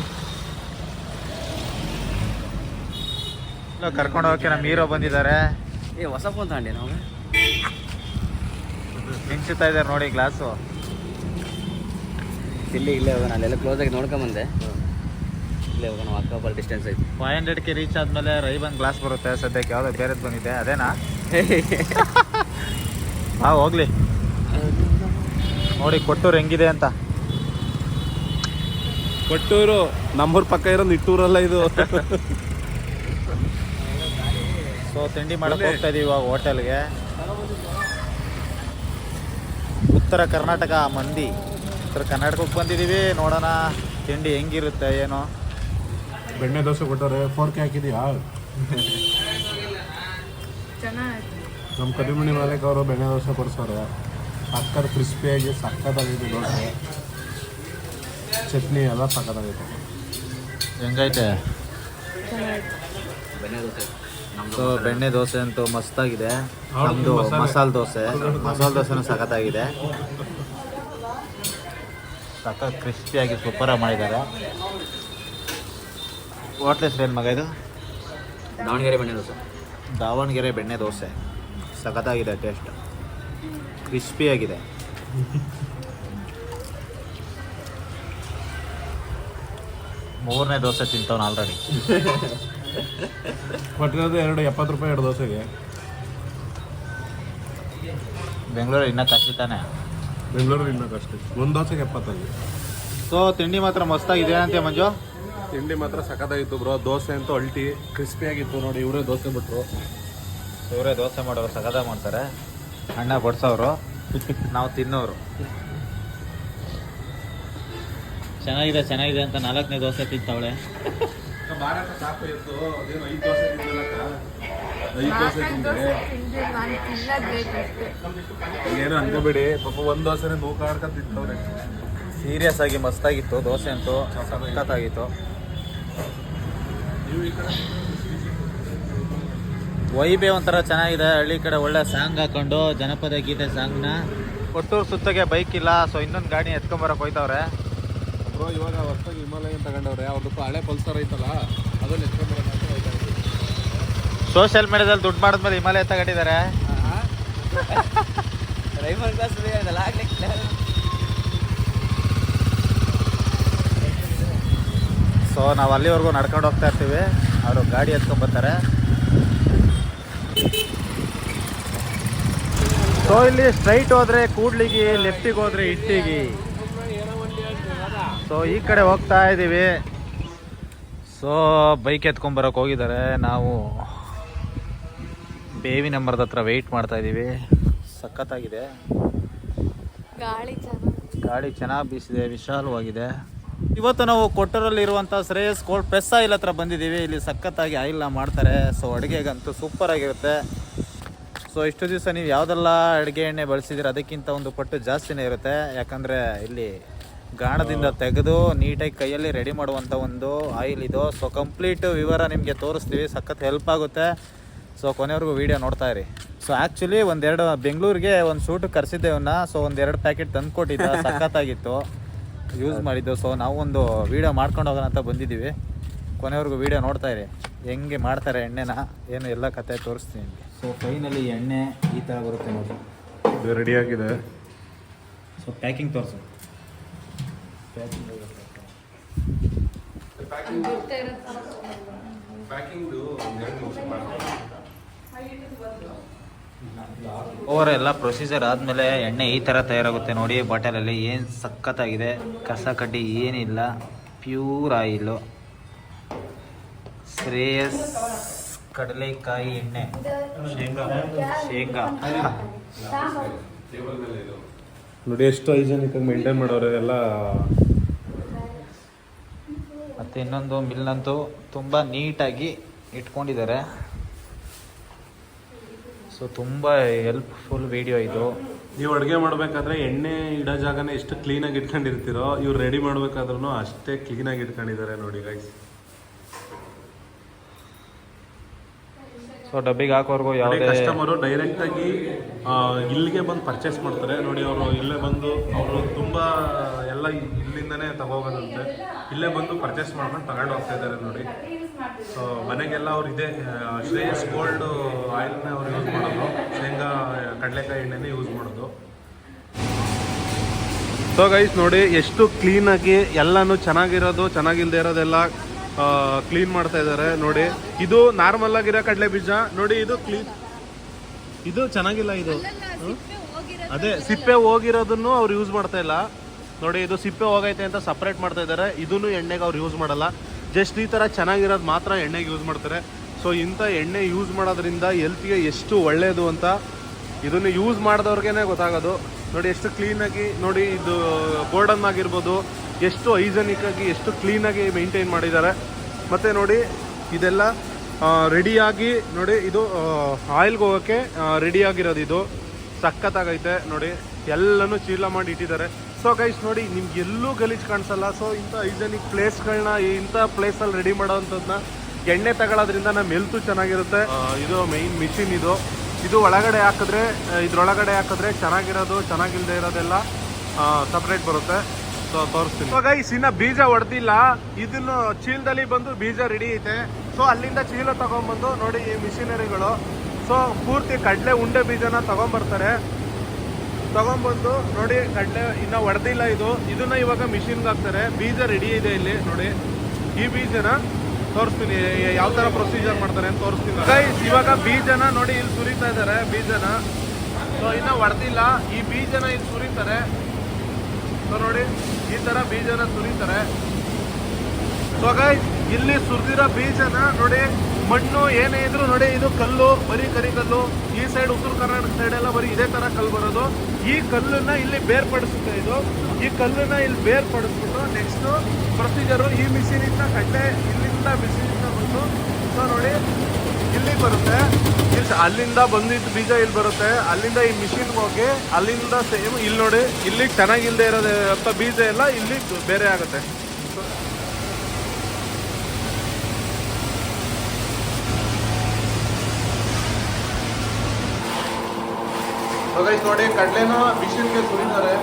ಕರ್ಕೊಂಡು ಹೋಗಕ್ಕೆ ನಮ್ಮ ಹೀರೋ ಬಂದಿದ್ದಾರೆ. ಹೊಸ ಫೋನ್ ತಗೊಂಡೆ ನಾವು. ಮಿಂಚುತ್ತಾ ಇದ್ದಾರೆ ನೋಡಿ ಗ್ಲಾಸು. ಇಲ್ಲೇ ಹೋಗೋಣ, ಅಲ್ಲೆಲ್ಲ ಕ್ಲೋಸ್ ಆಗಿ ನೋಡ್ಕೊಂಬಂದೆ. ಇಲ್ಲೇ ಹೋಗೋಣ, ವಾಕಬಲ್ ಡಿಸ್ಟೆನ್ಸ್ ಐತಿ. 500ಕ್ಕೆ ರೀಚ್ ಆದಮೇಲೆ ರೈಬನ್ ಗ್ಲಾಸ್ ಬರುತ್ತೆ. ಸದ್ಯಕ್ಕೆ ಯಾವುದೋ ಬೇರೆದು ಬಂದಿದೆ, ಅದೇನಾ? ಹೋಗ್ಲಿ ನೋಡಿ ಕೊಟ್ಟೂರು ಹೆಂಗಿದೆ ಅಂತ. ಕೊಟ್ಟೂರು ನಮ್ಮೂರ ಪಕ್ಕ ಇರೋ ನಿಟ್ಟೂರಲ್ಲ ಇದು. ಸೊ ತಿಂಡಿ ಮಾಡಕ್ಕೆ ಹೋಗ್ತಾ ಇದೀವಿ ಇವಾಗ ಹೋಟೆಲ್ಗೆ. ಉತ್ತರ ಕರ್ನಾಟಕ ಮಂದಿ ಉತ್ತರ ಕರ್ನಾಟಕಕ್ಕೆ ಬಂದಿದ್ದೀವಿ, ನೋಡೋಣ ತಿಂಡಿ ಹೆಂಗಿರುತ್ತೆ ಏನೋ. ಬೆಣ್ಣೆ ದೋಸೆ ಕೊಟ್ಟವ್ರೆ, ಫೋರ್ಕೆ ಹಾಕಿದ್ಯಾ? ನಮ್ಮ ಕರಿಮಣಿ ಮಾಲೀಕ ಅವರು ಬೆಣ್ಣೆ ದೋಸೆ ಕೊಡ್ಸೋರೆ, ಸಕ್ಕತ್ ಕ್ರಿಸ್ಪಿಯಾಗಿ ಸಕ್ಕತ್ತಾಗೈತೆ ದೋಸೆ, ಚಟ್ನಿ ಎಲ್ಲ ಸಕ್ಕತ್ತಾಗೈತೆ. ಹೆಂಗೈತೆ? ಸೊ ಬೆಣ್ಣೆ ದೋಸೆ ಅಂತೂ ಮಸ್ತಾಗಿದೆ. ನಮ್ಮದು ಮಸಾಲೆ ದೋಸೆನೂ ಸಖತ್ತಾಗಿದೆ, ಸಖತ್ ಕ್ರಿಸ್ಪಿಯಾಗಿ ಸೂಪರಾಗಿ ಮಾಡಿದ್ದಾರೆ. ಹೋಟ್ಲ್ ಹೆಸ್ರು ಏನು ಮಗ ಇದು? ದಾವಣಗೆರೆ ಬೆಣ್ಣೆ ದೋಸೆ ಸಖತ್ತಾಗಿದೆ, ಟೇಸ್ಟ್ ಕ್ರಿಸ್ಪಿಯಾಗಿದೆ. ಮೂರನೇ ದೋಸೆ ತಿಂತವನು ಆಲ್ರೆಡಿ. ಕೊಟ್ಟಿರೋದು 70 ರೂಪಾಯಿ 2 ದೋಸೆಗೆ. ಬೆಂಗಳೂರು ಇನ್ನೂ ಕಷ್ಟ ತಾನೆ, ಬೆಂಗಳೂರು ಇನ್ನೊಂದಷ್ಟೇ, ಒಂದು ದೋಸೆಗೆ 70. ಸೊ ತಿಂಡಿ ಮಾತ್ರ ಮಸ್ತಾಗಿದೆ ಅಂತೆ ಮಂಜು. ತಿಂಡಿ ಮಾತ್ರ ಸಖತ್ತಾಗಿತ್ತು ಬ್ರೋ. ದೋಸೆ ಅಂತೂ ಅಲ್ಟಿ ಕ್ರಿಸ್ಪಿಯಾಗಿತ್ತು. ನೋಡಿ ಇವರೇ ದೋಸೆ ಬಿಟ್ರು, ಇವರೇ ದೋಸೆ ಮಾಡೋರು ಸಖತ್ತಾಗಿ ಮಾಡ್ತಾರೆ. ಅಣ್ಣ ಬಡ್ಸೋರು, ನಾವು ತಿನ್ನೋರು. ಚೆನ್ನಾಗಿದೆ ಅಂತ 4ನೇ ದೋಸೆ ತಿಂತವಳೆ. ಸಾಕು ಇತ್ತು, ಅದೇನು 5 ದೋಸೆ ತಿಂದಿಲ್ಲಕ್ಕ, 5 ದೋಸೆ ತಿಂದೆ. ಏನು ಅನ್ಕೋಬೇಡಿ ಪಾಪ, 1 ದೋಸೆನೇ ನೂಕಾಡ್ಕೊಂಡು ತಿಂತವ್ರೆ. ಸೀರಿಯಸ್ ಆಗಿ ಮಸ್ತಾಗಿತ್ತು ದೋಸೆ ಅಂತೂ, ಸಖತ್ತಾಗಿತ್ತು. ವೈಬೇ ಒಂಥರ ಚೆನ್ನಾಗಿದೆ. ಹಳ್ಳಿ ಕಡೆ ಒಳ್ಳೆ ಸಾಂಗ್ ಹಾಕೊಂಡು ಜನಪದ ಗೀತೆ ಸಾಂಗ್ನ. ಕೊಟ್ಟೂರು ಸುತ್ತಗೆ ಬೈಕ್ ಇಲ್ಲ, ಸೊ ಇನ್ನೊಂದು ಗಾಡಿ ಎತ್ಕೊಂಬರಕ್ಕೆ ಹೋಯ್ತವ್ರೆ. ಬ್ರೋ ಇವಾಗ ಹೊಸದಾಗಿ ಹಿಮಾಲಯನ್ ತಗೊಂಡವ್ರೆ, ಅವ್ರದ್ದು ಹಳೆ ಪಲ್ಸರ್ ಐತಲ್ಲ ಅದನ್ನ ಎತ್ಕೊಂಡ್ಬರೋಣ ಅಂತ ಹೋಯ್ತಾ ಇದ್ದೀವಿ. ಸೋಷಿಯಲ್ ಮೀಡಿಯಾದಲ್ಲಿ ದುಡ್ಡು ಮಾಡಿದ್ಮೇಲೆ ಹಿಮಾಲಯ ತಗೊಂಡಿದ್ದಾರೆ. ಸೊ ನಾವು ಅಲ್ಲಿವರೆಗೂ ನಡ್ಕೊಂಡು ಹೋಗ್ತಾ ಇರ್ತೀವಿ, ಅವರು ಗಾಡಿ ಎತ್ಕೊಂಡ್ಬರ್ತಾರೆ. ಸೊ ಇಲ್ಲಿ ಸ್ಟ್ರೈಟ್ ಹೋದ್ರೆ ಕೂಡ್ಲಿಗಿ, ಲೆಫ್ಟಿಗೆ ಹೋದ್ರೆ ಇಟ್ಟಿಗಿ. ಸೊ ಈ ಕಡೆ ಹೋಗ್ತಾ ಇದ್ದೀವಿ. ಸೊ ಬೈಕ್ ಎತ್ಕೊಂಡ್ಬರಕ್ಕೆ ಹೋಗಿದ್ದಾರೆ. ನಾವು ಬೇವಿನ ಮರದ ಹತ್ರ ವೆಯ್ಟ್ ಮಾಡ್ತಾ ಇದ್ದೀವಿ. ಸಖತ್ತಾಗಿದೆ, ಗಾಳಿ ಚೆನ್ನಾಗಿ ಬೀಸಿದೆ, ವಿಶಾಲವಾಗಿದೆ. ಇವತ್ತು ನಾವು ಕೊಟ್ಟೂರಲ್ಲಿರುವಂಥ ಶ್ರೇಯಸ್ ಕೋಲ್ಡ್ ಪ್ರೆಸ್ ಆಯಿಲ್ ಹತ್ರ ಬಂದಿದ್ದೀವಿ. ಇಲ್ಲಿ ಸಖತ್ತಾಗಿ ಆಯಿಲ್ನ ಮಾಡ್ತಾರೆ. ಸೊ ಅಡುಗೆಗಂತೂ ಸೂಪರಾಗಿರುತ್ತೆ. ಸೊ ಇಷ್ಟು ದಿವಸ ನೀವು ಯಾವುದೆಲ್ಲ ಅಡುಗೆ ಎಣ್ಣೆ ಬಳಸಿದ್ರೆ ಅದಕ್ಕಿಂತ ಒಂದು ಪಟ್ಟು ಜಾಸ್ತಿನೇ ಇರುತ್ತೆ. ಯಾಕಂದರೆ ಇಲ್ಲಿ ಗಾಣದಿಂದ ತೆಗೆದು ನೀಟಾಗಿ ಕೈಯಲ್ಲಿ ರೆಡಿ ಮಾಡುವಂಥ ಒಂದು ಆಯಿಲ್ ಇದು. ಸೊ ಕಂಪ್ಲೀಟ್ ವಿವರ ನಿಮಗೆ ತೋರಿಸ್ತೀವಿ, ಸಖತ್ ಹೆಲ್ಪ್ ಆಗುತ್ತೆ. ಸೊ ಕೊನೆವರೆಗೂ ವೀಡಿಯೋ ನೋಡ್ತಾ ಇರಿ. ಸೊ ಆ್ಯಕ್ಚುಲಿ ಒಂದೆರಡು ಬೆಂಗಳೂರಿಗೆ ಒಂದು ಶೂಟ್ ಕರೆಸಿದ್ದೆ ಅವನ್ನ. ಸೊ 1-2 ಪ್ಯಾಕೆಟ್ ತಂದು ಕೊಟ್ಟಿದ್ದ, ಸಖತ್ತಾಗಿತ್ತು, ಯೂಸ್ ಮಾಡಿದ್ದು. ಸೊ ನಾವು ಒಂದು ವೀಡಿಯೋ ಮಾಡ್ಕೊಂಡು ಹೋಗೋಣ ಅಂತ ಬಂದಿದ್ದೀವಿ. ಕೊನೆವರೆಗೂ ವೀಡಿಯೋ ನೋಡ್ತಾ ಇರಿ, ಹೆಂಗೆ ಮಾಡ್ತಾರೆ ಎಣ್ಣೆನ ಏನು ಎಲ್ಲ ಕತೆ ತೋರಿಸ್ತೀನಿ ನಿಮಗೆ. ಸೊ ಫೈನಲಿ ಎಣ್ಣೆ ಈ ಥರ ಬರುತ್ತೆ ನೋಡಿ, ಇದು ರೆಡಿ ಆಗಿದೆ. ಸೊ ಪ್ಯಾಕಿಂಗ್ ತೋರಿಸು. ಓವರ್ ಎಲ್ಲ ಪ್ರೊಸೀಜರ್ ಆದಮೇಲೆ ಎಣ್ಣೆ ಈ ಥರ ತಯಾರಾಗುತ್ತೆ ನೋಡಿ. ಬಾಟಲಲ್ಲಿ ಏನು ಸಖತ್ತಾಗಿದೆ, ಕಸ ಕಡ್ಡಿ ಏನಿಲ್ಲ, ಪ್ಯೂರ್ ಆಯಿಲು. ಶ್ರೇಯಸ್ ಕಡಲೆಕಾಯಿ ಎಣ್ಣೆ, ಶೇಂಗಾ ನೋಡಿ ಎಷ್ಟು ಹೈಜೆನಿಕ್ ಆಗಿ ಮೇಂಟೈನ್ ಮಾಡೋರು ಎಲ್ಲ. ಮತ್ತು ಇನ್ನೊಂದು ಮಿಲ್ನಂತೂ ತುಂಬ ನೀಟಾಗಿ ಇಟ್ಕೊಂಡಿದ್ದಾರೆ. ಸೊ ತುಂಬ ಹೆಲ್ಪ್ಫುಲ್ ವಿಡಿಯೋ ಇದು. ನೀವು ಅಡುಗೆ ಮಾಡಬೇಕಾದ್ರೆ ಎಣ್ಣೆ ಇಡೋ ಜಾಗನೇ ಎಷ್ಟು ಕ್ಲೀನಾಗಿ ಇಟ್ಕೊಂಡಿರ್ತೀರೋ, ಇವ್ರು ರೆಡಿ ಮಾಡಬೇಕಾದ್ರೂ ಅಷ್ಟೇ ಕ್ಲೀನಾಗಿ ಇಟ್ಕೊಂಡಿದ್ದಾರೆ ನೋಡಿ ಗೈಸ್. ಸೊ ಡಬ್ಬಿಗೆ ಹಾಕೋರ್ಗು ಯಾವುದೇ ಕಸ್ಟಮರು ಡೈರೆಕ್ಟಾಗಿ ಇಲ್ಲಿಗೆ ಬಂದು ಪರ್ಚೇಸ್ ಮಾಡ್ತಾರೆ ನೋಡಿ. ಅವರು ಇಲ್ಲೇ ಬಂದು ಅವರು ತುಂಬ ಎಲ್ಲ ಇಲ್ಲಿಂದನೇ ತಗೋಬೋದಂತೆ, ಇಲ್ಲೇ ಬಂದು ಪರ್ಚೇಸ್ ಮಾಡ್ಕೊಂಡು ತಗೊಂಡು ಹೋಗ್ತಾ ಇದ್ದಾರೆ ನೋಡಿ. ಸೊ ಮನೆಗೆಲ್ಲ ಅವ್ರು ಇದೆ ಶ್ರೇಯಸ್ ಗೋಲ್ಡ್ ಆಯಿಲ್ನೇ ಅವ್ರು ಯೂಸ್ ಮಾಡೋದು, ಶೇಂಗಾ ಕಡಲೆಕಾಯಿ ಎಣ್ಣೆನೇ ಯೂಸ್ ಮಾಡೋದು. ಸೊ ಗೈಸ್ ನೋಡಿ ಎಷ್ಟು ಕ್ಲೀನಾಗಿ ಎಲ್ಲನೂ ಚೆನ್ನಾಗಿರೋದು ಚೆನ್ನಾಗಿಲ್ಲದೆ ಇರೋದೆಲ್ಲ ಕ್ಲೀನ್ ಮಾಡ್ತಾ ಇದ್ದಾರೆ ನೋಡಿ. ಇದು ನಾರ್ಮಲ್ ಆಗಿರೋ ಕಡಲೆ ಬೀಜ ನೋಡಿ, ಇದು ಕ್ಲೀನ್, ಇದು ಚೆನ್ನಾಗಿಲ್ಲ. ಇದು ಅದೇ ಸಿಪ್ಪೆ ಹೋಗಿರೋದನ್ನು ಅವ್ರು ಯೂಸ್ ಮಾಡ್ತಾ ಇಲ್ಲ ನೋಡಿ. ಇದು ಸಿಪ್ಪೆ ಹೋಗೈತೆ ಅಂತ ಸಪ್ರೇಟ್ ಮಾಡ್ತಾ ಇದ್ದಾರೆ. ಇದನ್ನು ಎಣ್ಣೆಗೆ ಅವ್ರು ಯೂಸ್ ಮಾಡಲ್ಲ, ಜಸ್ಟ್ ಈ ಥರ ಚೆನ್ನಾಗಿರೋದು ಮಾತ್ರ ಎಣ್ಣೆಗೆ ಯೂಸ್ ಮಾಡ್ತಾರೆ. ಸೊ ಇಂಥ ಎಣ್ಣೆ ಯೂಸ್ ಮಾಡೋದ್ರಿಂದ ಹೆಲ್ತ್ಗೆ ಎಷ್ಟು ಒಳ್ಳೆಯದು ಅಂತ ಇದನ್ನು ಯೂಸ್ ಮಾಡಿದವ್ರಿಗೇ ಗೊತ್ತಾಗೋದು. ನೋಡಿ ಎಷ್ಟು ಕ್ಲೀನಾಗಿ ನೋಡಿ ಇದು ಗೋಡನ್ ಆಗಿರ್ಬೋದು ಎಷ್ಟು ಹೈಜೆನಿಕ್ ಆಗಿ ಎಷ್ಟು ಕ್ಲೀನಾಗಿ ಮೇಂಟೈನ್ ಮಾಡಿದ್ದಾರೆ. ಮತ್ತು ನೋಡಿ ಇದೆಲ್ಲ ರೆಡಿಯಾಗಿ ನೋಡಿ ಇದು ಆಯಿಲ್ಗೆ ಹೋಗೋಕ್ಕೆ ರೆಡಿಯಾಗಿರೋದು. ಇದು ಸಖತ್ತಾಗೈತೆ ನೋಡಿ, ಎಲ್ಲನೂ ಚೀಲ ಮಾಡಿ ಇಟ್ಟಿದ್ದಾರೆ. ಸೊ ಗೈಸ್ ನೋಡಿ ನಿಮ್ಗೆ ಎಲ್ಲೂ ಗಲೀಜು ಕಾಣಿಸಲ್ಲ. ಸೊ ಇಂಥ ಹೈಜೆನಿಕ್ ಪ್ಲೇಸ್ಗಳನ್ನ ಇಂಥ ಪ್ಲೇಸಲ್ಲಿ ರೆಡಿ ಮಾಡೋವಂಥದ್ದನ್ನ ಎಣ್ಣೆ ತಗೊಳ್ಳೋದ್ರಿಂದ ನಮ್ಮ ಹೆಲ್ತು ಚೆನ್ನಾಗಿರುತ್ತೆ. ಇದು ಮೈನ್ ಮಿಷಿನ್ ಇದು ಒಳಗಡೆ ಹಾಕಿದ್ರೆ ಇದ್ರೊಳಗಡೆ ಹಾಕಿದ್ರೆ ಚೆನ್ನಾಗಿರೋದು ಚೆನ್ನಾಗಿಲ್ಲದೆ ಇರೋದೆಲ್ಲ ಸಪ್ರೇಟ್ ಬರುತ್ತೆ. ಸೊ ತೋರಿಸ್ತೀನಿ. ಇವಾಗ ಇನ್ನ ಬೀಜ ಹೊಡೆದಿಲ್ಲ, ಇದನ್ನು ಚೀಲದಲ್ಲಿ ಬಂದು ಬೀಜ ರೆಡಿ ಐತೆ. ಸೊ ಅಲ್ಲಿಂದ ಚೀಲ ತಗೊಂಡ್ಬಂದು ನೋಡಿ ಈ ಮಿಷಿನರಿಗಳು ಸೊ ಪೂರ್ತಿ ಕಡಲೆ ಉಂಡೆ ಬೀಜನ ತಗೊಂಡ್ಬರ್ತಾರೆ. ತಗೊಂಡ್ಬಂದು ನೋಡಿ ಕಡಲೆ ಇನ್ನ ಹೊಡೆದಿಲ್ಲ ಇದನ್ನ ಇವಾಗ ಮಿಷಿನ್ಗೆ ಹಾಕ್ತಾರೆ. ಬೀಜ ರೆಡಿ ಇದೆ ಇಲ್ಲಿ ನೋಡಿ. ಈ ಬೀಜನ ತೋರಿಸ್ತೀನಿ ಯಾವ ಥರ ಪ್ರೊಸೀಜರ್ ಮಾಡ್ತಾರೆ ಅಂತ ತೋರಿಸ್ತೀನಿ. ಇವಾಗ ಬೀಜನ ನೋಡಿ ಇಲ್ಲಿ ಸುರಿತಾ ಇದ್ದಾರೆ ಬೀಜನ. ಸೊ ಇನ್ನ ಹೊಡೆದಿಲ್ಲ, ಈ ಬೀಜನ ಇಲ್ಲಿ ಸುರಿತಾರೆ. ಸೊ ನೋಡಿ ಈ ಥರ ಬೀಜನ ಸುರಿತಾರೆ. ಸೊ ಗೈಸ್ ಇಲ್ಲಿ ಸುರಿದಿರೋ ಬೀಜನ ನೋಡಿ ಮಣ್ಣು ಏನೇ ಇದ್ರು ನೋಡಿ ಇದು ಕಲ್ಲು, ಬರೀ ಕರಿ ಕಲ್ಲು. ಈ ಸೈಡ್ ಉತ್ತರ ಕರ್ನಾಟಕ ಸೈಡ್ ಎಲ್ಲ ಬರೀ ಇದೇ ಥರ ಕಲ್ಲು ಬರೋದು. ಈ ಕಲ್ಲನ್ನ ಇಲ್ಲಿ ಬೇರ್ಪಡಿಸುತ್ತೆ ಈ ಕಲ್ಲನ್ನ ಇಲ್ಲಿ ಬೇರ್ಪಡಿಸ್ಬಿಟ್ಟು ನೆಕ್ಸ್ಟ್ ಪ್ರೊಸೀಜರು ಈ ಮಿಷಿನಿಂದ ಕಡ್ಲೆ ಇಲ್ಲಿಂದ ಮಿಷಿನಿಂದ ಬಂದು ಸೊ ನೋಡಿ ಇಲ್ಲಿಗೆ ಬರುತ್ತೆ. ಅಲ್ಲಿಂದ ಬಂದಿದ್ದು ಬೀಜ ಇಲ್ಲಿ ಬರುತ್ತೆ. ಅಲ್ಲಿಂದ ಈ ಮಿಷಿನ್ಗೆ ಹೋಗಿ ಅಲ್ಲಿಂದ ಸೇಮ್ ಇಲ್ಲಿ ನೋಡಿ ಇಲ್ಲಿ ಚೆನ್ನಾಗಿಲ್ಲದೆ ಇರೋದು ಅಂತ ಬೀಜ ಎಲ್ಲ ಇಲ್ಲಿ ಬೇರೆ ಆಗುತ್ತೆ. ಗೈಸ್ ನೋಡಿ ಕಡಲೆನೂ ಮಿಷಿನ್ಗೆ ಸುರಿತಾರೆ.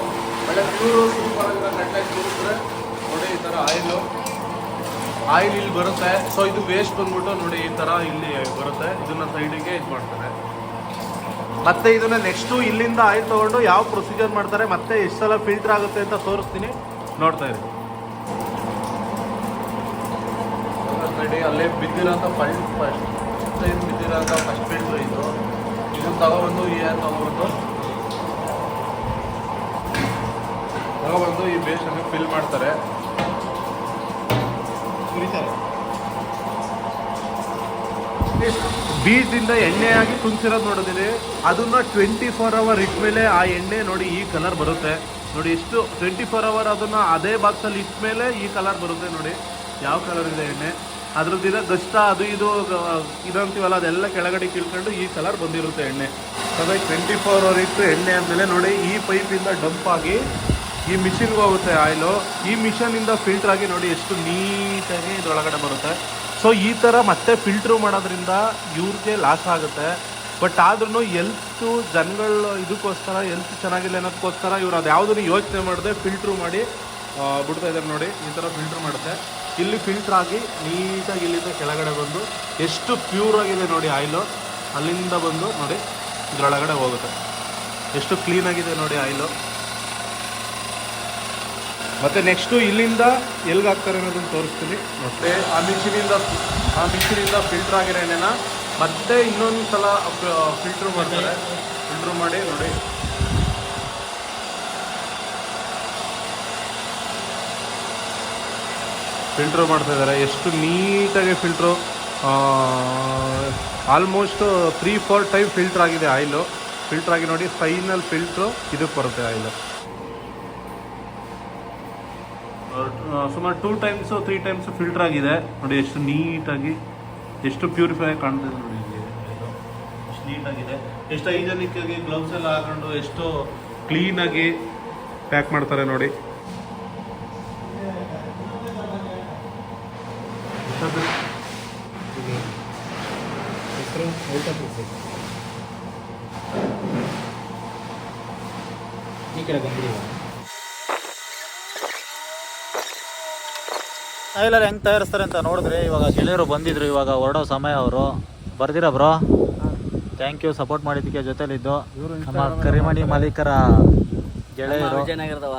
ಒಳ್ಳೆ ಪ್ಯೂರು ಸೂಪರ್ ಆಗಿರೋ ಕಡಲೆ ಸುರಿದ್ರೆ ನೋಡಿ ಈ ಥರ ಆಯಿಲ್ ಇಲ್ಲಿ ಬರುತ್ತೆ. ಸೊ ಇದು ವೇಸ್ಟ್ ಬಂದ್ಬಿಟ್ಟು ನೋಡಿ ಈ ಥರ ಇಲ್ಲಿ ಬರುತ್ತೆ. ಇದನ್ನ ಸೈಡಿಗೆ ಇದು ಮಾಡ್ತಾರೆ. ಮತ್ತೆ ಇದನ್ನ ನೆಕ್ಸ್ಟು ಇಲ್ಲಿಂದ ಆಯಿಲ್ ತೊಗೊಂಡು ಯಾವ ಪ್ರೊಸೀಜರ್ ಮಾಡ್ತಾರೆ ಮತ್ತೆ ಎಷ್ಟು ಸಲ ಫಿಲ್ಟರ್ ಆಗುತ್ತೆ ಅಂತ ತೋರಿಸ್ತೀನಿ, ನೋಡ್ತಾ ಇರಿ. ನೋಡಿ ಅಲ್ಲೇ ಬಿದ್ದಿರೋಂಥ ಬಿದ್ದಿರೋಂಥ ಫಸ್ಟ್ ಫಿಲ್ಟ್ರ್ ಇದನ್ನು ತಗೊಬಂದು ಈ ಬೇಸನ್ನು ಫಿಲ್ ಮಾಡ್ತಾರೆ. ಬೀಜದಿಂದ ಎಣ್ಣೆಯಾಗಿ ತುಂಬಿಸಿರೋದು ನೋಡೋದಿದೆ. ಅದನ್ನ 24 ಅವರ್ ಇಟ್ಮೇಲೆ ಆ ಎಣ್ಣೆ ನೋಡಿ ಈ ಕಲರ್ ಬರುತ್ತೆ. ನೋಡಿ ಎಷ್ಟು 24 ಅವರ್ ಅದನ್ನ ಅದೇ ಬಾಕ್ಸಲ್ಲಿ ಇಟ್ಮೇಲೆ ಈ ಕಲರ್ ಬರುತ್ತೆ. ನೋಡಿ ಯಾವ ಕಲರ್ ಇದೆ ಎಣ್ಣೆ, ಅದ್ರದ್ದಿರೋ ಗಷ್ಟ ಅದು ಇದಂತೀವಲ್ಲ ಅದೆಲ್ಲ ಕೆಳಗಡೆ ಕಿಳ್ಕೊಂಡು ಈ ಕಲರ್ ಬಂದಿರುತ್ತೆ ಎಣ್ಣೆ. ಹಾಗಾಗಿ 24 ಅವರ್ ಇಟ್ಟು ಎಣ್ಣೆ ಆದಮೇಲೆ ನೋಡಿ ಈ ಪೈಪಿಂದ ಡಂಪ್ ಆಗಿ ಈ ಮಿಷಿನ್ಗೆ ಹೋಗುತ್ತೆ ಆಯಿಲು. ಈ ಮಿಷನಿಂದ ಫಿಲ್ಟರ್ ಆಗಿ ನೋಡಿ ಎಷ್ಟು ನೀಟಾಗಿ ಇದರೊಳಗಡೆ ಬರುತ್ತೆ. ಸೊ ಈ ಥರ ಮತ್ತೆ ಫಿಲ್ಟ್ರು ಮಾಡೋದ್ರಿಂದ ಇವ್ರಿಗೆ ಲಾಸ್ ಆಗುತ್ತೆ. ಬಟ್ ಆದ್ರೂ ಎಲ್ತು ಜನಗಳು ಇದಕ್ಕೋಸ್ಕರ ಎಲ್ತ್ ಚೆನ್ನಾಗಿಲ್ಲ ಅನ್ನೋದಕ್ಕೋಸ್ಕರ ಇವ್ರು ಅದು ಯಾವುದನ್ನು ಯೋಚನೆ ಮಾಡದೆ ಫಿಲ್ಟ್ರು ಮಾಡಿ ಬಿಡ್ತಾ ಇದ್ದಾರೆ. ನೋಡಿ ಈ ಥರ ಫಿಲ್ಟ್ರ್ ಮಾಡುತ್ತೆ. ಇಲ್ಲಿ ಫಿಲ್ಟ್ರ್ ಆಗಿ ನೀಟಾಗಿ ಇಲ್ಲಿಂದ ಕೆಳಗಡೆ ಬಂದು ಎಷ್ಟು ಪ್ಯೂರ್ ಆಗಿದೆ ನೋಡಿ ಆಯಿಲು. ಅಲ್ಲಿಂದ ಬಂದು ನೋಡಿ ಇದರೊಳಗಡೆ ಹೋಗುತ್ತೆ. ಎಷ್ಟು ಕ್ಲೀನಾಗಿದೆ ನೋಡಿ ಆಯಿಲು. ಮತ್ತು ನೆಕ್ಸ್ಟು ಇಲ್ಲಿಂದ ಎಲ್ಲಿಗೆ ಹಾಕ್ತಾರೆ ಅನ್ನೋದನ್ನು ತೋರಿಸ್ತೀನಿ. ಮತ್ತು ಆ ಮಿಷಿನಿಂದ ಫಿಲ್ಟ್ರ್ ಆಗಿರೋ ಎಣ್ಣೆನ ಮತ್ತೆ ಇನ್ನೊಂದು ಸಲ ಫಿಲ್ಟ್ರ್ ಮಾಡ್ತಾರೆ. ಫಿಲ್ಟ್ರ್ ಮಾಡಿ ನೋಡಿ ಫಿಲ್ಟ್ರ್ ಮಾಡ್ತಾ ಇದ್ದಾರೆ. ಎಷ್ಟು ನೀಟಾಗಿ ಫಿಲ್ಟ್ರು ಆಲ್ಮೋಸ್ಟ್ 3-4 ಟೈಮ್ ಫಿಲ್ಟ್ರ್ ಆಗಿದೆ ಆಯಿಲು. ಫಿಲ್ಟ್ರ್ ಆಗಿ ನೋಡಿ ಫೈನಲ್ ಫಿಲ್ಟ್ರು ಇದಕ್ಕೆ ಬರುತ್ತೆ ಆಯಿಲು. ಸುಮಾರು 2 ಟೈಮ್ಸು 3 ಟೈಮ್ಸು ಫಿಲ್ಟರ್ ಆಗಿದೆ ನೋಡಿ. ಎಷ್ಟು ನೀಟಾಗಿ ಎಷ್ಟು ಪ್ಯೂರಿಫೈ ಕಾಣ್ತಿದೆ ನೋಡಿ. ಎಷ್ಟು ನೀಟಾಗಿದೆ, ಎಷ್ಟು ಹೈಜೆನಿಕ್ ಆಗಿ ಗ್ಲೌಸ್ ಎಲ್ಲ ಹಾಕೊಂಡು ಎಷ್ಟು ಕ್ಲೀನಾಗಿ ಪ್ಯಾಕ್ ಮಾಡ್ತಾರೆ ನೋಡಿ. ಈ ಕಡೆ ಬಂದಿದ್ದೀವಿ. ಟೈಲರ್ ಹೆಂಗೆ ತಯಾರಿಸ್ತಾರೆ ಅಂತ ನೋಡಿದ್ರಿ. ಇವಾಗ ಗೆಳೆಯರು ಬಂದಿದ್ರು, ಇವಾಗ ಹೊರಡೋ ಸಮಯ. ಅವರು ಬರ್ದಿರಾ ಬ್ರೋ? ಥ್ಯಾಂಕ್ ಯು ಸಪೋರ್ಟ್ ಮಾಡಿದ್ದಕ್ಕೆ. ಜೊತೆಲಿದ್ದು ನಮ್ಮ ಕರಿಮಣಿ ಮಾಲೀಕರ ಗೆಳೆಯರು. ವಿಜಯನಗರದ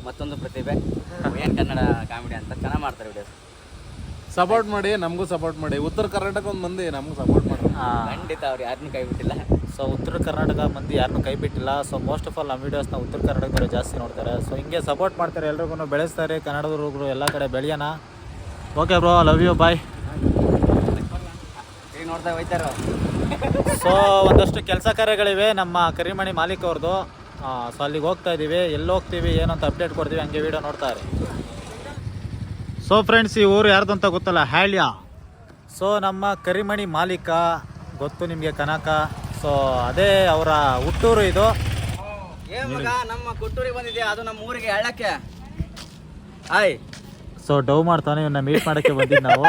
ಮತ್ತೊಂದು ಪ್ರತಿಭೆ ಏನ್ ಕನ್ನಡ ಕಾಮಿಡಿ ಅಂತ ಚೆನ್ನಾಗಿ ಮಾಡ್ತಾರೆ ವಿಡಿಯೋಸ್. ಸಪೋರ್ಟ್ ಮಾಡಿ, ನಮಗೂ ಸಪೋರ್ಟ್ ಮಾಡಿ. ಉತ್ತರ ಕರ್ನಾಟಕ ಒಂದು ಮಂದಿ ನಮಗೂ ಸಪೋರ್ಟ್ ಮಾಡಿ. ಖಂಡಿತ ಅವ್ರು ಯಾರನ್ನೂ ಕೈ ಬಿಟ್ಟಿಲ್ಲ. ಸೊ ಉತ್ತರ ಕರ್ನಾಟಕ ಮಂದಿ ಯಾರನ್ನೂ ಕೈ ಬಿಟ್ಟಿಲ್ಲ. ಸೊ ಮೋಸ್ಟ್ ಆಫ್ ಆಲ್ ನಮ್ಮ ವೀಡಿಯೋಸ್ನ ಉತ್ತರ ಕರ್ನಾಟಕದವರು ಜಾಸ್ತಿ ನೋಡ್ತಾರೆ. ಸೊ ಹಿಂಗೆ ಸಪೋರ್ಟ್ ಮಾಡ್ತಾರೆ, ಎಲ್ರಿಗೂ ಬೆಳೆಸ್ತಾರೆ. ಕನ್ನಡದವ್ರು ಎಲ್ಲ ಕಡೆ ಬೆಳೆಯೋಣ. ಓಕೆ ಬ್ರೋ, ಲವ್ ಯು, ಬಾಯ್. ನೋಡ್ತಾ ಹೋಯ್ತಾರ. ಸೊ ಒಂದಷ್ಟು ಕೆಲಸ ಕಾರ್ಯಗಳಿವೆ ನಮ್ಮ ಕರಿಮಣಿ ಮಾಲೀಕ್ ಅವ್ರದ್ದು. ಸೊ ಅಲ್ಲಿಗೆ ಹೋಗ್ತಾ ಇದ್ದೀವಿ, ಎಲ್ಲಿ ಹೋಗ್ತೀವಿ ಏನಂತ ಅಪ್ಡೇಟ್ ಕೊಡ್ತೀವಿ, ಹಂಗೆ ವಿಡಿಯೋ ನೋಡ್ತಾ ಇರಿ. ಸೊ ಫ್ರೆಂಡ್ಸ್, ಈ ಊರು ಯಾರ್ದು ಅಂತ ಗೊತ್ತಲ್ಲ, ಹ್ಯಾಳ್ಯ. ಸೊ ನಮ್ಮ ಕರಿಮಣಿ ಮಾಲೀಕ ಗೊತ್ತು ನಿಮಗೆ, ಕನಕ. ಸೊ ಅದೇ ಅವರ ಹುಟ್ಟೂರು ಇದು. ನಮ್ಮ ಕೊಟ್ಟೂರಿಗೆ ಬಂದಿದೆ, ಅದು ನಮ್ಮ ಊರಿಗೆ ಹೇಳಕ್ಕೆ. ಹಾಯ್. ಸೊ ಡವ್ ಮಾಡ್ತಾನೆ, ಇವನ್ನ ಮೀಟ್ ಮಾಡೋಕ್ಕೆ ಬಂದಿದ್ದು ನಾವು.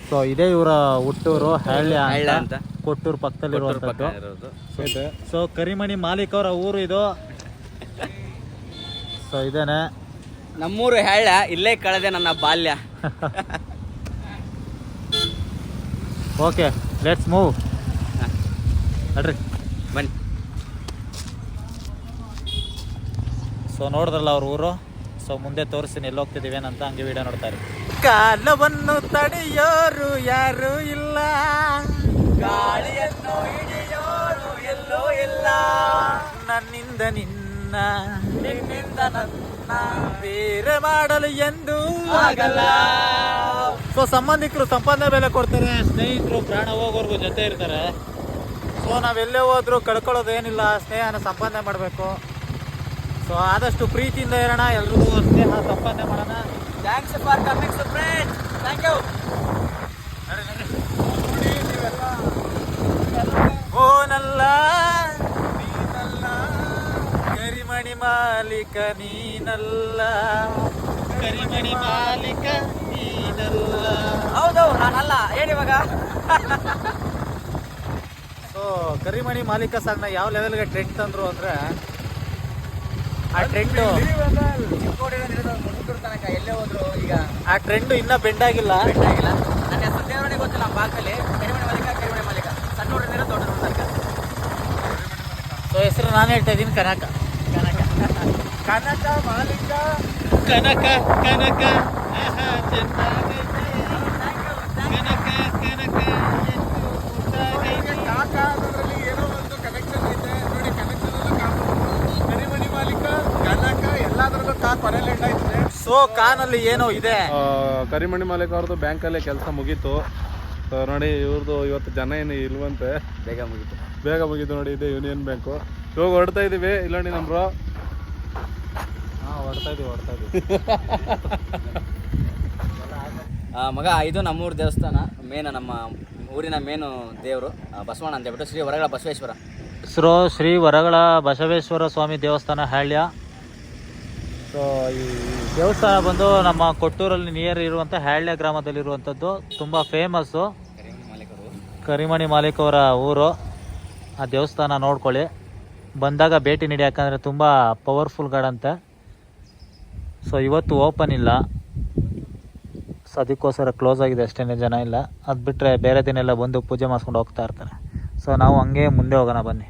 ಸೊ ಇದೇ ಇವರ ಹುಟ್ಟೂರು, ಹ್ಯಾಳ್ಯ ಅಂತ, ಕೊಟ್ಟೂರು ಪಕ್ಕದಲ್ಲಿರುವಂಥದ್ದು. ಸೊ ಕರಿಮಣಿ ಮಾಲೀಕ ಅವರ ಊರು ಇದು. ಸೊ ಇದೇನೆ ನಮ್ಮೂರು ಹೇಳ, ಇಲ್ಲೇ ಕಳೆದೆ ನನ್ನ ಬಾಲ್ಯ. Okay, let's move. ನಡ್ರಿ ಬನ್ನಿ. ಸೊ ನೋಡಿದ್ರಲ್ಲ ಅವ್ರ ಊರು. ಸೊ ಮುಂದೆ ತೋರಿಸ್ತೀನಿ ಎಲ್ಲಿ ಹೋಗ್ತಿದ್ದೀವಿ ಏನಂತ, ಹಂಗೆ ವಿಡಿಯೋ ನೋಡ್ತಾ ಇರಿ. ಕಾಲವನ್ನು ತಡೆಯೋರು ಯಾರು ಇಲ್ಲ, ಗಾಳಿಯನ್ನು ಹಿಡಿಯೋರು ಎಲ್ಲೋ ಇಲ್ಲ, ನನ್ನಿಂದ ನಿನ್ನ, ನಿನ್ನಿಂದ ನನ್ನ ಬೇರೆ ಮಾಡಲು ಎಂದು ಆಗಲ್ಲ. ಸೊ ಸಂಬಂಧಿಕರು ಸಂಪಾದನೆ ಬೆಲೆ ಕೊಡ್ತಾರೆ, ಸ್ನೇಹಿತರು ಪ್ರಾಣ ಹೋಗೋರ್ಗು ಜೊತೆ ಇರ್ತಾರೆ. ಸೊ ನಾವೆಲ್ಲೇ ಹೋದ್ರು ಕಳ್ಕೊಳ್ಳೋದೇನಿಲ್ಲ, ಸ್ನೇಹನ ಸಂಪಾದನೆ ಮಾಡಬೇಕು. ಸೊ ಆದಷ್ಟು ಪ್ರೀತಿಯಿಂದ ಇರೋಣ, ಎಲ್ರಿಗೂ ಸ್ನೇಹ ಸಂಪಾದನೆ ಮಾಡೋಣ. Thanks for coming friends. Thank you. ಓನಲ್ಲ ನೀನಲ್ಲ, ಕರಿಮಣಿ ಮಾಲೀಕ ನೀನಲ್ಲ, ಕರಿಮಣಿ ಮಾಲೀಕ ನೀನಲ್ಲ. ಹೌದು, ನಾನಲ್ಲ, ಹೇಳಿ ಇವಾಗ. ಸೊ ಕರಿಮಣಿ ಮಾಲೀಕ ಸಾಂಗ್ನ ಯಾವ ಲೆವೆಲ್ಗೆ ಟ್ರೆಂಡ್ ತಂದ್ರು ಅಂದರೆ, ಆ ಟ್ರೆಂಡು ತನಕ ಎಲ್ಲೇ ಹೋದ್ರು ಈಗ ಆ ಟ್ರೆಂಡು ಇನ್ನೂ ಬೆಂಡ್ ಆಗಿಲ್ಲ. ಬೆಟ್ಟಾಗಿಲ್ಲ. ನನ್ನ ಹೆಸರು ದೇವರೇ ಗೊತ್ತಿಲ್ಲ, ಬಾಕಲ್ಲಿ ಕರಿಮಣಿ ಮಾಲೀಕ, ಕರಿಮಣಿ ಮಾಲೀಕ. ಸಣ್ಣ ನೋಡಿದ್ರೆ ದೊಡ್ಡ ನೋಡ್ತಾರೆ. ಸೊ ಹೆಸರು ನಾನು ಹೇಳ್ತಾ ಇದ್ದೀನಿ, ಕನಕ. ಕನಕ ಕನಕ ಮಾಲೀಕ, ಕನಕ ಕನಕ ಚೆನ್ನಾಗೈತೆ, ಕನಕ ಕನಕ ಕಾಕ ಅನ್ನೋದ್ರಲ್ಲಿ ಏನೋ ಒಂದು ಕನೆಕ್ಷನ್ ಐತೆ ನೋಡಿ. ಕನೆಕ್ಷನ್ ಕರಿಮಣಿ ಮಾಲೀಕ, ಕನಕ ಎಲ್ಲಾದ್ರಲ್ಲೂ ಕಾ ಕೊನೆಯಲ್ಲಿ ಎಂಡಾಯ್ತದೆ. ಸೊ ಕಾನಲ್ಲಿ ಏನೋ ಇದೆ. ಕರಿಮಣಿ ಮಾಲೀಕ ಅವ್ರದ್ದು ಬ್ಯಾಂಕಲ್ಲೇ ಕೆಲಸ ಮುಗೀತು. ನೋಡಿ ಇವ್ರದ್ದು ಇವತ್ತು ಜನ ಏನು ಇಲ್ವಂತೆ, ಬೇಗ ಮುಗೀತು ನೋಡಿ. ಇದೆ ಯೂನಿಯನ್ ಬ್ಯಾಂಕು. ಇವಾಗ ಹೊಡ್ತಾ ಇದೀವಿ, ಇಲ್ಲ ನೋಡಿ ನಮ್ಮ ಬ್ರೋ. ಹೊಡ್ತಾ ಇದೀವಿ ಮಗ. ಇದು ನಮ್ಮೂರು ದೇವಸ್ಥಾನ, ಮೇನ್ ನಮ್ಮ ಊರಿನ ಮೇನು ದೇವರು ಬಸವಣ್ಣ ಅಂತ ಹೇಳ್ಬಿಟ್ಟು, ಶ್ರೀ ವರಗಳ ಬಸವೇಶ್ವರ. ಶ್ರೀ ವರಗಳ ಬಸವೇಶ್ವರ ಸ್ವಾಮಿ ದೇವಸ್ಥಾನ ಹ್ಯಾಳ್ಯ. ಸೊ ಈ ದೇವಸ್ಥಾನ ಬಂದು ನಮ್ಮ ಕೊಟ್ಟೂರಲ್ಲಿ ನಿಯರ್ ಇರುವಂಥ ಹ್ಯಾಳ್ಯ ಗ್ರಾಮದಲ್ಲಿರುವಂಥದ್ದು. ತುಂಬ ಫೇಮಸ್ಸು, ಕರಿಮಣಿ ಮಾಲೀಕ ಅವರ ಊರು. ಆ ದೇವಸ್ಥಾನ ನೋಡ್ಕೊಳ್ಳಿ, ಬಂದಾಗ ಭೇಟಿ ನೀಡಿ, ಯಾಕಂದರೆ ತುಂಬ ಪವರ್ಫುಲ್ ಗಾಡ್. ಸೊ ಇವತ್ತು ಓಪನ್ ಇಲ್ಲ, ಸೊ ಅದಕ್ಕೋಸ್ಕರ ಕ್ಲೋಸ್ ಆಗಿದೆ ಅಷ್ಟೇ, ಜನ ಇಲ್ಲ. ಅದು ಬಿಟ್ಟರೆ ಬೇರೆ ದಿನ ಎಲ್ಲ ಬಂದು ಪೂಜೆ ಮಾಡಿಸ್ಕೊಂಡು ಹೋಗ್ತಾ ಇರ್ತಾರೆ. ಸೊ ನಾವು ಹಂಗೆ ಮುಂದೆ ಹೋಗೋಣ ಬನ್ನಿ.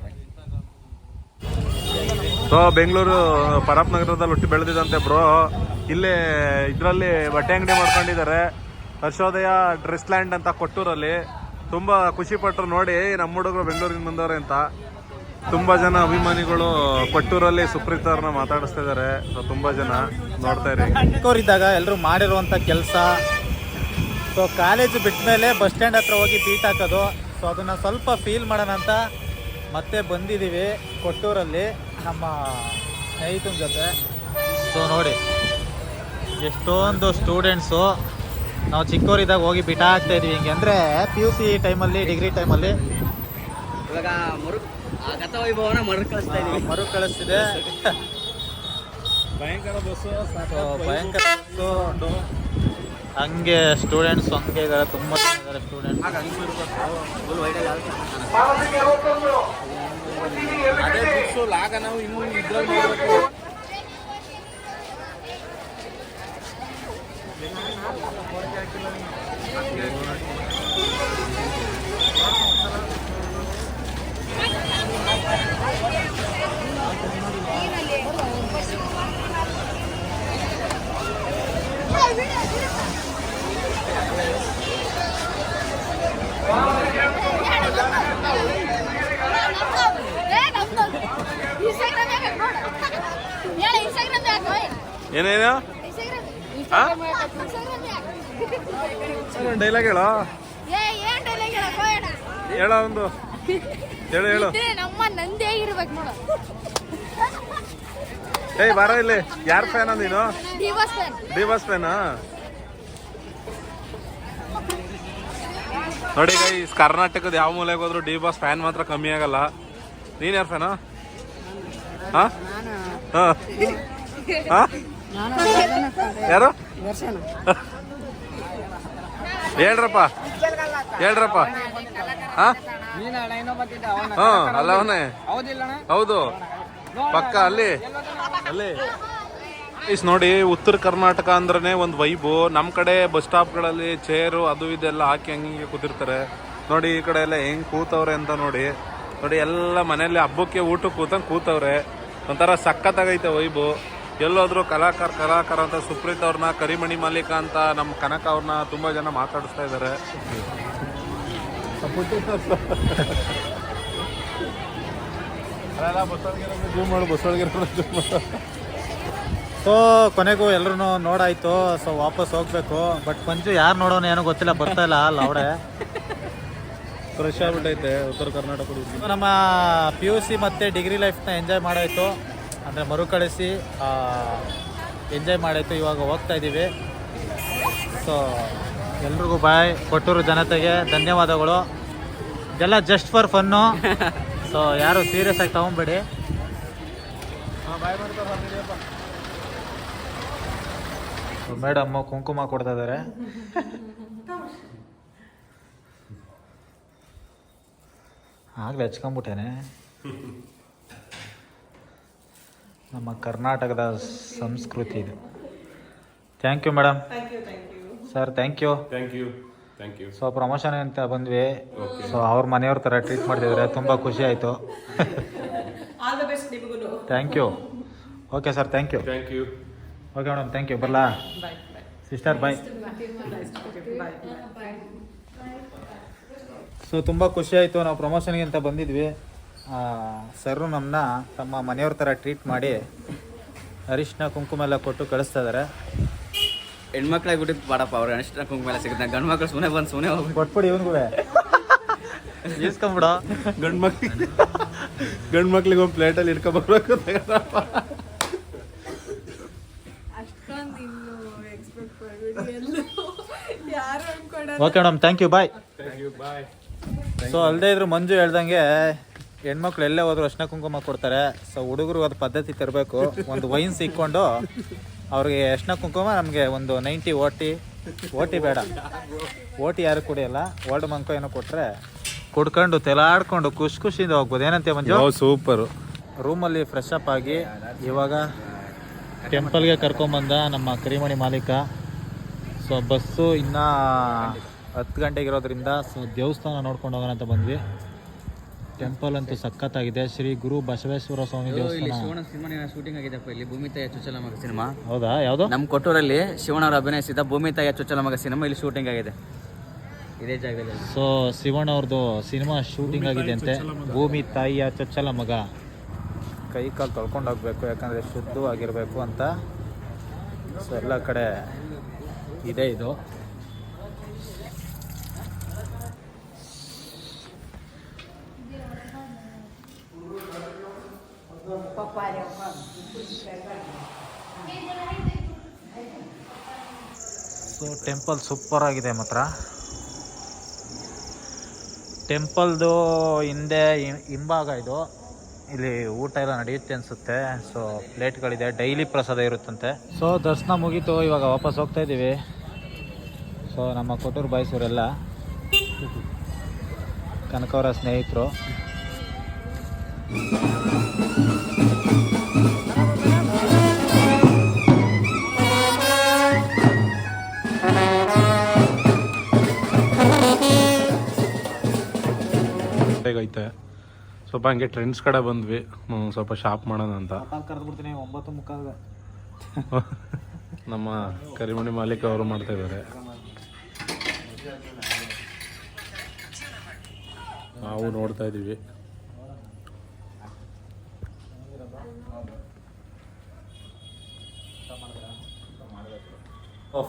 ಸೊ ಬೆಂಗಳೂರು ಪರಪ್ ನಗರದಲ್ಲಿ ಹುಟ್ಟಿ ಬೆಳೆದಿದಂತೆ ಬ್ರೋ. ಇಲ್ಲೇ ಇದರಲ್ಲಿ ಬಟ್ಟೆ ಅಂಗಡಿ ಮಾಡ್ಕೊಂಡಿದ್ದಾರೆ, ಹರ್ಷೋದಯ ಡ್ರೆಸ್ ಲ್ಯಾಂಡ್ ಅಂತ ಕೊಟ್ಟೂರಲ್ಲಿ. ತುಂಬ ಖುಷಿ ಪಟ್ಟರು ನೋಡಿ, ನಮ್ಮ ಹುಡುಗರು ಬೆಂಗಳೂರಿಂದ ಬಂದವ್ರೆ ಅಂತ. ತುಂಬ ಜನ ಅಭಿಮಾನಿಗಳು ಕೊಟ್ಟೂರಲ್ಲಿ ಸುಪ್ರೀತ್ ಅವ್ರನ್ನ ಮಾತಾಡಿಸ್ತಾ ಇದ್ದಾರೆ. ಸೊ ತುಂಬ ಜನ ನೋಡ್ತಾ ಇರಿ. ಚಿಕ್ಕವರಿದ್ದಾಗ ಎಲ್ಲರೂ ಮಾಡಿರುವಂಥ ಕೆಲಸ. ಸೊ ಕಾಲೇಜು ಬಿಟ್ಟ ಮೇಲೆ ಬಸ್ ಸ್ಟ್ಯಾಂಡ್ ಹತ್ರ ಹೋಗಿ ಬೀಟ್ ಹಾಕೋದು. ಸೊ ಅದನ್ನು ಸ್ವಲ್ಪ ಫೀಲ್ ಮಾಡೋಣ ಅಂತ ಮತ್ತೆ ಬಂದಿದ್ದೀವಿ ಕೊಟ್ಟೂರಲ್ಲಿ ನಮ್ಮ ಸ್ನೇಹಿತನ ಜೊತೆ. ಸೊ ನೋಡಿ ಎಷ್ಟೊಂದು ಸ್ಟೂಡೆಂಟ್ಸು. ನಾವು ಚಿಕ್ಕವರಿದ್ದಾಗ ಹೋಗಿ ಬಿಟ ಹಾಕ್ತಾ ಇದ್ವಿ ಹಿಂಗೆ, ಅಂದರೆ PUC ಟೈಮಲ್ಲಿ, ಡಿಗ್ರಿ ಟೈಮಲ್ಲಿ. ಇವಾಗ ಗತ ವೈಭವನ ಮರು ಕಳಿಸ್ತಿದೆ. ಭಯಂಕರ ಬಸ್ಸು, ಭಯಂಕರ ಬಸ್ಸು. ಹಂಗೆ ಸ್ಟೂಡೆಂಟ್ಸ್ ಹಂಗೆ ಇದ್ದಾರೆ, ತುಂಬ ಜನ ಇದ್ದಾರೆ ಸ್ಟೂಡೆಂಟ್ಸ್. ಅದೇ ಬುಕ್ಸು ಲಾಗ ನಾವು ಇನ್ನೂ ಇದ್ರಲ್ಲಿ ನೋಡಬೇಕು. ಏನೇನು ಡೈಲಾಗ್ ಹೇಳೋ, ಹೇಳೋ ಒಂದು ಹೇಳು. ನಮ್ಮ ನಂದೇ ಇರ್ಬೇಕು ನೋಡು. ಏಯ್ ಬಾರೋ ಇಲ್ಲಿ. ಯಾರ್ ಫ್ಯಾನ ನೀನು? Divorce fan. ಡಿವೋರ್ಸ್ ಫ್ಯಾನಾ? ನೋಡಿ ಗೈಸ್, ಕರ್ನಾಟಕದ ಯಾವ ಮೂಲೆಗೆ ಹೋದ್ರು ಡಿ ಬಾಸ್ ಫ್ಯಾನ್ ಮಾತ್ರ ಕಮ್ಮಿ ಆಗಲ್ಲ. ನೀನ್ ಯಾರ ಫ್ಯಾನು? ಹಾ ಹಾ ಹಾ? ಯಾರು? ಹೇಳ್ರಪ್ಪ ಹೇಳ್ರಪ್ಪ. ಹಾ ಹಾ ಅಲ್ಲ ಅವನೇ. ಹೌದು ಪಕ್ಕ ಅಲ್ಲಿ ಅಲ್ಲಿ ಇಸ್ ನೋಡಿ. ಉತ್ತರ ಕರ್ನಾಟಕ ಅಂದ್ರೆ ಒಂದು ವೈಬು. ನಮ್ಮ ಕಡೆ ಬಸ್ ಸ್ಟಾಪ್ಗಳಲ್ಲಿ ಚೇರು ಅದು ಇದೆಲ್ಲ ಹಾಕಿ ಹಂಗೆ ಕೂತಿರ್ತಾರೆ. ನೋಡಿ ಈ ಕಡೆ ಎಲ್ಲ ಹೆಂಗ್ ಕೂತವ್ರೆ ಅಂತ ನೋಡಿ. ನೋಡಿ ಎಲ್ಲ ಮನೆಯಲ್ಲಿ ಹಬ್ಬಕ್ಕೆ ಊಟಕ್ಕೆ ಕೂತವ್ರೆ. ಒಂಥರ ಸಖತ್ತಾಗೈತೆ ವೈಬು. ಎಲ್ಲೋದ್ರು ಕಲಾಕಾರ ಅಂತ ಸುಪ್ರೀತ್ ಅವ್ರನ್ನ, ಕರಿಮಣಿ ಮಾಲೀಕ ಅಂತ ನಮ್ಮ ಕನಕ ಅವ್ರನ್ನ ತುಂಬ ಜನ ಮಾತಾಡಿಸ್ತಾ ಇದ್ದಾರೆ. ಸೊ ಕೊನೆಗೂ ಎಲ್ಲರೂ ನೋಡಾಯ್ತು. ಸೊ ವಾಪಸ್ ಹೋಗ್ಬೇಕು. ಬಟ್ ಮಂಜು ಯಾರು ನೋಡೋಣ ಏನೋ ಗೊತ್ತಿಲ್ಲ, ಬರ್ತಾ ಇಲ್ಲ ಅಲ್ಲ ಅವಡೆ. ಫ್ರೆಶ್ ಆಗ್ಬಿಟ್ಟೈತೆ ಉತ್ತರ ಕರ್ನಾಟಕ. ನಮ್ಮ PUC ಮತ್ತು ಡಿಗ್ರಿ ಲೈಫ್ನ ಎಂಜಾಯ್ ಮಾಡಾಯಿತು, ಅಂದರೆ ಮರುಕಳಿಸಿ ಎಂಜಾಯ್ ಮಾಡಾಯಿತು. ಇವಾಗ ಹೋಗ್ತಾ ಇದ್ದೀವಿ. ಸೊ ಎಲ್ರಿಗೂ ಬಾಯ್. ಕೊಟ್ಟೂರು ಜನತೆಗೆ ಧನ್ಯವಾದಗಳು. ಇದೆಲ್ಲ ಜಸ್ಟ್ ಫಾರ್ ಫನ್ನು. ಸೊ ಯಾರು ಸೀರಿಯಸ್ ಆಗಿ ತಗೊಂಬೇಡಿ. ಮೇಡಮ್ ಕುಂಕುಮ ಕೊಡ್ತಾ ಇದ್ದಾರೆ. ಆಗ್ಲೇ ಹಚ್ಕೊಂಬಿಟ್ಟೇನೆ. ನಮ್ಮ ಕರ್ನಾಟಕದ ಸಂಸ್ಕೃತಿ ಇದು. Thank you madam. Sir thank you. So promotion ಅಂತ ಬಂದ್ವಿ. ಸೊ ಅವ್ರ ಮನೆಯವ್ರ ಥರ ಟ್ರೀಟ್ ಮಾಡ್ತಿದ್ದಾರೆ. ತುಂಬ ಖುಷಿ ಆಯಿತು. Thank you. Okay sir, thank you. Okay madam, thank you. ಬರಲಾ ಸಿಸ್ಟರ್? ಬಾಯ್. ಸೊ ತುಂಬ ಖುಷಿ ಆಯಿತು. ನಾವು ಪ್ರಮೋಷನ್ಗೆ ಅಂತ ಬಂದಿದ್ವಿ. ಸರು ನಮ್ಮನ್ನ ತಮ್ಮ ಮನೆಯವ್ರ ಥರ ಟ್ರೀಟ್ ಮಾಡಿ ಅರಿಶಿನ ಕುಂಕುಮ ಎಲ್ಲ ಕೊಟ್ಟು ಕಳಿಸ್ತಾ ಇದ್ದಾರೆ. ಹೆಣ್ಮಕ್ಳಾಗಿ ಬಿಟ್ಟಿದ್ದು ಬಾಡಪ್ಪ, ಅವ್ರು ಅರಿಶಿನ ಕುಂಕುಮ ಎಲ್ಲ ಸಿಗುತ್ತೆ. ಗಂಡು ಮಕ್ಳು ಸುಮ್ಮನೆ ಬಂದು ಸುಮ್ಮನೆ ಹೋಗಿ ಕೊಟ್ಬಿಡಿ ಇವನ್ಗೂ ಈಸ್ಕೊಂಬಿಡ. ಗಂಡು ಮಕ್ಳಿಗೆ ಒಂದು ಪ್ಲೇಟಲ್ಲಿ ಇಟ್ಕೊಬರ್ಬೇಕು. Okay madam, thank you. Bye. So ಅಲ್ಲದೆ ಇದ್ರು ಮಂಜು ಹೇಳ್ದಂಗೆ ಹೆಣ್ಮಕ್ಳು ಎಲ್ಲೇ ಹೋದ್ರು ಅರ್ಶಿನ ಕುಂಕುಮ ಕೊಡ್ತಾರೆ. ಸೊ ಹುಡುಗರು ಅದು ಪದ್ಧತಿ ತರಬೇಕು. ಒಂದು ವೈನ್ ಸಿಕ್ಕೊಂಡು ಅವ್ರಿಗೆ ಅರ್ಶಿನ ಕುಂಕುಮ, ನಮಗೆ ಒಂದು 90 ಓಟಿ ಬೇಡ, ಓಟಿ ಯಾರು ಕುಡಿಯಲ್ಲ, ಓಲ್ಡ್ ಮಂಕೋ ಏನೋ ಕೊಟ್ಟರೆ ಕುಡ್ಕೊಂಡು ತೆಲಾಡ್ಕೊಂಡು ಖುಷಿಯಿಂದ ಹೋಗ್ಬೋದು. ಏನಂತೆ ಮಂಜು? ಸೂಪರು. ರೂಮಲ್ಲಿ ಫ್ರೆಶ್ ಅಪ್ ಆಗಿ ಇವಾಗ ಟೆಂಪಲ್ಗೆ ಕರ್ಕೊಂಬಂದ ನಮ್ಮ ಕರಿಮಣಿ ಮಾಲೀಕ. ಸೊ ಬಸ್ಸು ಇನ್ನೂ 10 ಗಂಟೆಗೆ ಇರೋದ್ರಿಂದ ಸೊ ದೇವಸ್ಥಾನ ನೋಡ್ಕೊಂಡು ಹೋಗೋಣ ಅಂತ ಬಂದ್ವಿ. ಟೆಂಪಲ್ ಅಂತೂ ಸಖತ್ತಾಗಿದೆ. ಶ್ರೀ ಗುರು ಬಸವೇಶ್ವರ ಸ್ವಾಮಿ ದೇವಸ್ಥಾನ. ಶಿವಣ್ಣ ಸಿನಿಮಾ ಶೂಟಿಂಗ್ ಆಗಿದೆಪ್ಪ ಇಲ್ಲಿ, ಭೂಮಿ ತಾಯಿಯ ಚೊಚ್ಚಲ ಮಗ ಸಿನಿಮಾ. ಹೌದಾ? ಯಾವುದು? ನಮ್ಮ ಕೊಟ್ಟೂರಲ್ಲಿ ಶಿವಣ್ಣವರು ಅಭಿನಯಿಸಿದ ಭೂಮಿ ತಾಯಿಯ ಚೊಚ್ಚಲ ಮಗ ಸಿನಿಮಾ ಇಲ್ಲಿ ಶೂಟಿಂಗ್ ಆಗಿದೆ, ಇದೇ ಜಾಗದಲ್ಲಿ. ಸೊ ಶಿವಣ್ಣ ಅವ್ರದ್ದು ಸಿನಿಮಾ ಶೂಟಿಂಗ್ ಆಗಿದೆ ಅಂತೆ. ಭೂಮಿ ತಾಯಿಯ ಚೊಚ್ಚಲ ಮಗ. ಕೈ ಕಾಲು ತೊಳ್ಕೊಂಡು ಹೋಗ್ಬೇಕು, ಯಾಕಂದರೆ ಶುದ್ಧವಾಗಿರಬೇಕು ಅಂತ. ಸೊ ಎಲ್ಲ ಕಡೆ ಇದೆ ಇದು. ಸೊ ಟೆಂಪಲ್ ಸೂಪರ್ ಆಗಿದೆ ಮಾತ್ರ. ಟೆಂಪಲ್ದು ಹಿಂದೆ ಹಿಂಭಾಗ ಇದು. ಇಲ್ಲಿ ಊಟ ಎಲ್ಲ ನಡೆಯುತ್ತೆ ಅನಿಸುತ್ತೆ. ಸೊ ಪ್ಲೇಟ್ಗಳಿದೆ, ಡೈಲಿ ಪ್ರಸಾದ ಇರುತ್ತಂತೆ. ಸೊ ದರ್ಶನ ಮುಗೀತು, ಇವಾಗ ವಾಪಸ್ ಹೋಗ್ತಾ ಇದ್ದೀವಿ. ಸೊ ನಮ್ಮ ಕೊಟ್ಟೂರು ಬಾಯ್ಸವರೆಲ್ಲ ಕನಕವರ ಸ್ನೇಹಿತರು. ಐತೆ ಸ್ವಲ್ಪ ಹಂಗೆ ಟ್ರೆಂಡ್ಸ್ ಕಡೆ ಬಂದ್ವಿ, ಸ್ವಲ್ಪ ಶಾಪ್ ಮಾಡೋಣ ಅಂತ. ಕರೆದ್ಬಿಡ್ತೀನಿ 9:15. ನಮ್ಮ ಕರಿಮಣಿ ಮಾಲೀಕ ಅವರು ಮಾಡ್ತಾ ಇದ್ದಾರೆ. ನಾವು ನೋಡ್ತಾ ಇದ್ದೀವಿ.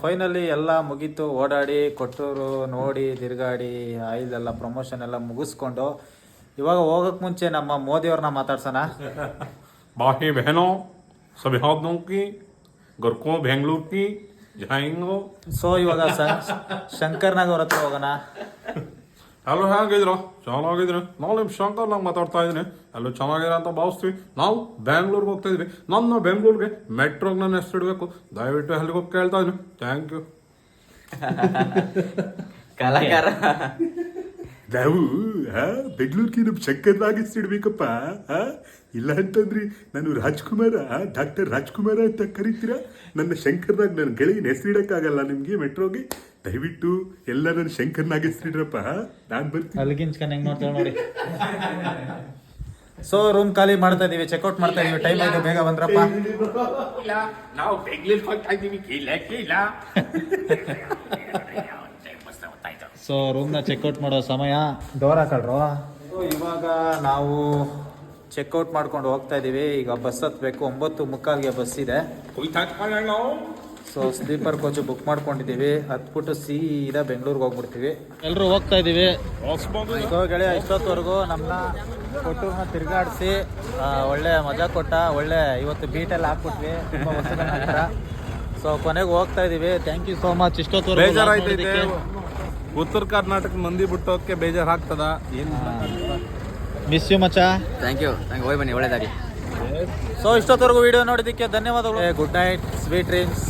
ಫೈನಲಿ ಎಲ್ಲ ಮುಗೀತು. ಓಡಾಡಿ ಕೊಟ್ಟೂರು ನೋಡಿ ತಿರುಗಾಡಿ ಆಯಿಲ್ ಪ್ರಮೋಷನ್ ಎಲ್ಲ ಮುಗಿಸ್ಕೊಂಡು ಇವಾಗ ಹೋಗಕ್ಕೆ ಮುಂಚೆ ನಮ್ಮ ಮೋದಿಯವ್ರನ್ನ ಮಾತಾಡ್ಸೋಣ. ಬಾಹಿ ಬಹನೋ सभी हाथों की गोरखों बेंगलुरु की जाएंगे ಸೊ ಇವಾಗ ಶಂಕರ್ನಾಗ್ ಅವ್ರ ಹತ್ರ ಹೋಗೋಣ. ಹಲೋ ಹೇಗಿದ್ರ ಚೆನ್ನಾಗಿದ್ದೀನಿ ನಾವು ನಿಮ್ಮ ಶಂಕರ್ ನಂಗೆ ಮಾತಾಡ್ತಾ ಇದ್ದೀನಿ ಎಲ್ಲೋ ಚೆನ್ನಾಗಿದೆ ಅಂತ ಭಾವಿಸ್ತೀವಿ ನಾವು ಬ್ಯಾಂಗ್ಳೂರ್ಗೆ ಹೋಗ್ತಾ ಇದ್ವಿ ನನ್ನ ಬೆಂಗಳೂರಿಗೆ ಮೆಟ್ರೋಗೆ ನನ್ನ ಹೆಸರು ಇಡಬೇಕು ದಯವಿಟ್ಟು ಅಲ್ಲಿಗೆ ಹೋಗಿ ಕೇಳ್ತಾ ಇದ್ದೀನಿ ಥ್ಯಾಂಕ್ ಯು ಕಲಾಕಾರ ನಾವು ಬೆಂಗಳೂರಿಗೆ ನಮ್ಮ ಶಂಕರ್ನಾಗ್ ಹೆಸರಿಡ್ಬೇಕಪ್ಪ ಇಲ್ಲ ಅಂತಂದ್ರಿ ನಾನು ರಾಜ್ಕುಮಾರ ಡಾಕ್ಟರ್ ರಾಜ್ಕುಮಾರ ಅಂತ ಕರಿತೀರಾ ನನ್ನ ಶಂಕರ್ನಾಗ್ ನನ್ನ ಗೆಳೆಯನ ಹೆಸರಿಡಕ್ಕಾಗಲ್ಲ ನಿಮ್ಗೆ ಮೆಟ್ರೋಗೆ ದಯವಿಟ್ಟು ಎಲ್ಲ ನನ್ನ ಶಂಕರ್ನಾಗ್ ಹೆಸರಿಡ್ರಪ್ಪ ನಾನು ಬರ್ತೀನಿ ಅಲ್ಲಿಗಿಂಚ್ಕೊಂಡು ಹೆಂಗ್ ನೋಡ್ತಾಳೆ ನೋಡಿ. ಸೊ ರೂಮ್ ಖಾಲಿ ಮಾಡ್ತಾ ಇದೀವಿ, ಚೆಕ್ಔಟ್ ಮಾಡ್ತಾ ಇದೀವಿ. ಟೈಮ್ ಆಯ್ತು, ಬೇಗ ಬಂದ್ರಪ್ಪ. ನಾವು ಬೆಂಗಳೂರಿಗೆ ಹೋಗ್ತಾ ಇದ್ದೀವಿ ಇಲ್ಲ ಸೊ ರೂಮ್ನ ಚೆಕ್ಔಟ್ ಮಾಡೋ ಸಮಯ. ಡೋರ್ ಹಾಕಳ್ರು. ಇವಾಗ ನಾವು ಚೆಕ್ಔಟ್ ಮಾಡ್ಕೊಂಡು ಹೋಗ್ತಾ ಇದೀವಿ. ಈಗ ಬಸ್ ಹತ್ಬೇಕು, 9:45ಗೆ ಬಸ್ ಇದೆ. ಸೊ ಸ್ಲೀಪರ್ ಕೋಚ್ ಬುಕ್ ಮಾಡ್ಕೊಂಡಿದ್ದೀವಿ. ಹತ್ಬಿಟ್ಟು ಸೀದಾ ಬೆಂಗಳೂರಿಗೆ ಹೋಗ್ಬಿಡ್ತೀವಿ. ಎಲ್ಲರೂ ಹೋಗ್ತಾ ಇದ್ದೀವಿ. ಸೊ ಗೆಳೆಯ ಇಷ್ಟೊತ್ತವರೆಗೂ ನಮ್ಮನ್ನ ಕೊಟ್ಟೂರ್ನ ತಿರುಗಾಡಿಸಿ ಒಳ್ಳೆ ಮಜಾ ಕೊಟ್ಟ. ಒಳ್ಳೆ ಇವತ್ತು ಬೀಟೆಲ್ಲ ಹಾಕ್ಬಿಟ್ವಿ ತುಂಬ ವರ್ಷಗಳ ನಂತರ. ಸೊ ಕೊನೆಗೆ ಹೋಗ್ತಾ ಇದ್ದೀವಿ. Thank you so much. ಇಷ್ಟೊತ್ತವರೆಗೂ ಬೇಜಾರಾಯ್ತೈತೆ ಉತ್ತರ ಕರ್ನಾಟಕ ಮಂದಿ ಬಿಟ್ಟೋಕ್ಕೆ ಬೇಜಾರು ಆಗ್ತದ ಏನು miss you much. Thank you ಹೋಗಿ ಬನ್ನಿ ಒಳ್ಳೆದಾಗಿ. ಸೊ ಇಷ್ಟೊತ್ತವರೆಗೂ ವಿಡಿಯೋ ನೋಡಿದ್ದಕ್ಕೆ ಧನ್ಯವಾದಗಳು. Good night, sweet dreams,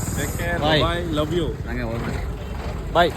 bye love you ನಂಗೆ ಹೋಗ್ಬನ್ನಿ. ಬಾಯ್.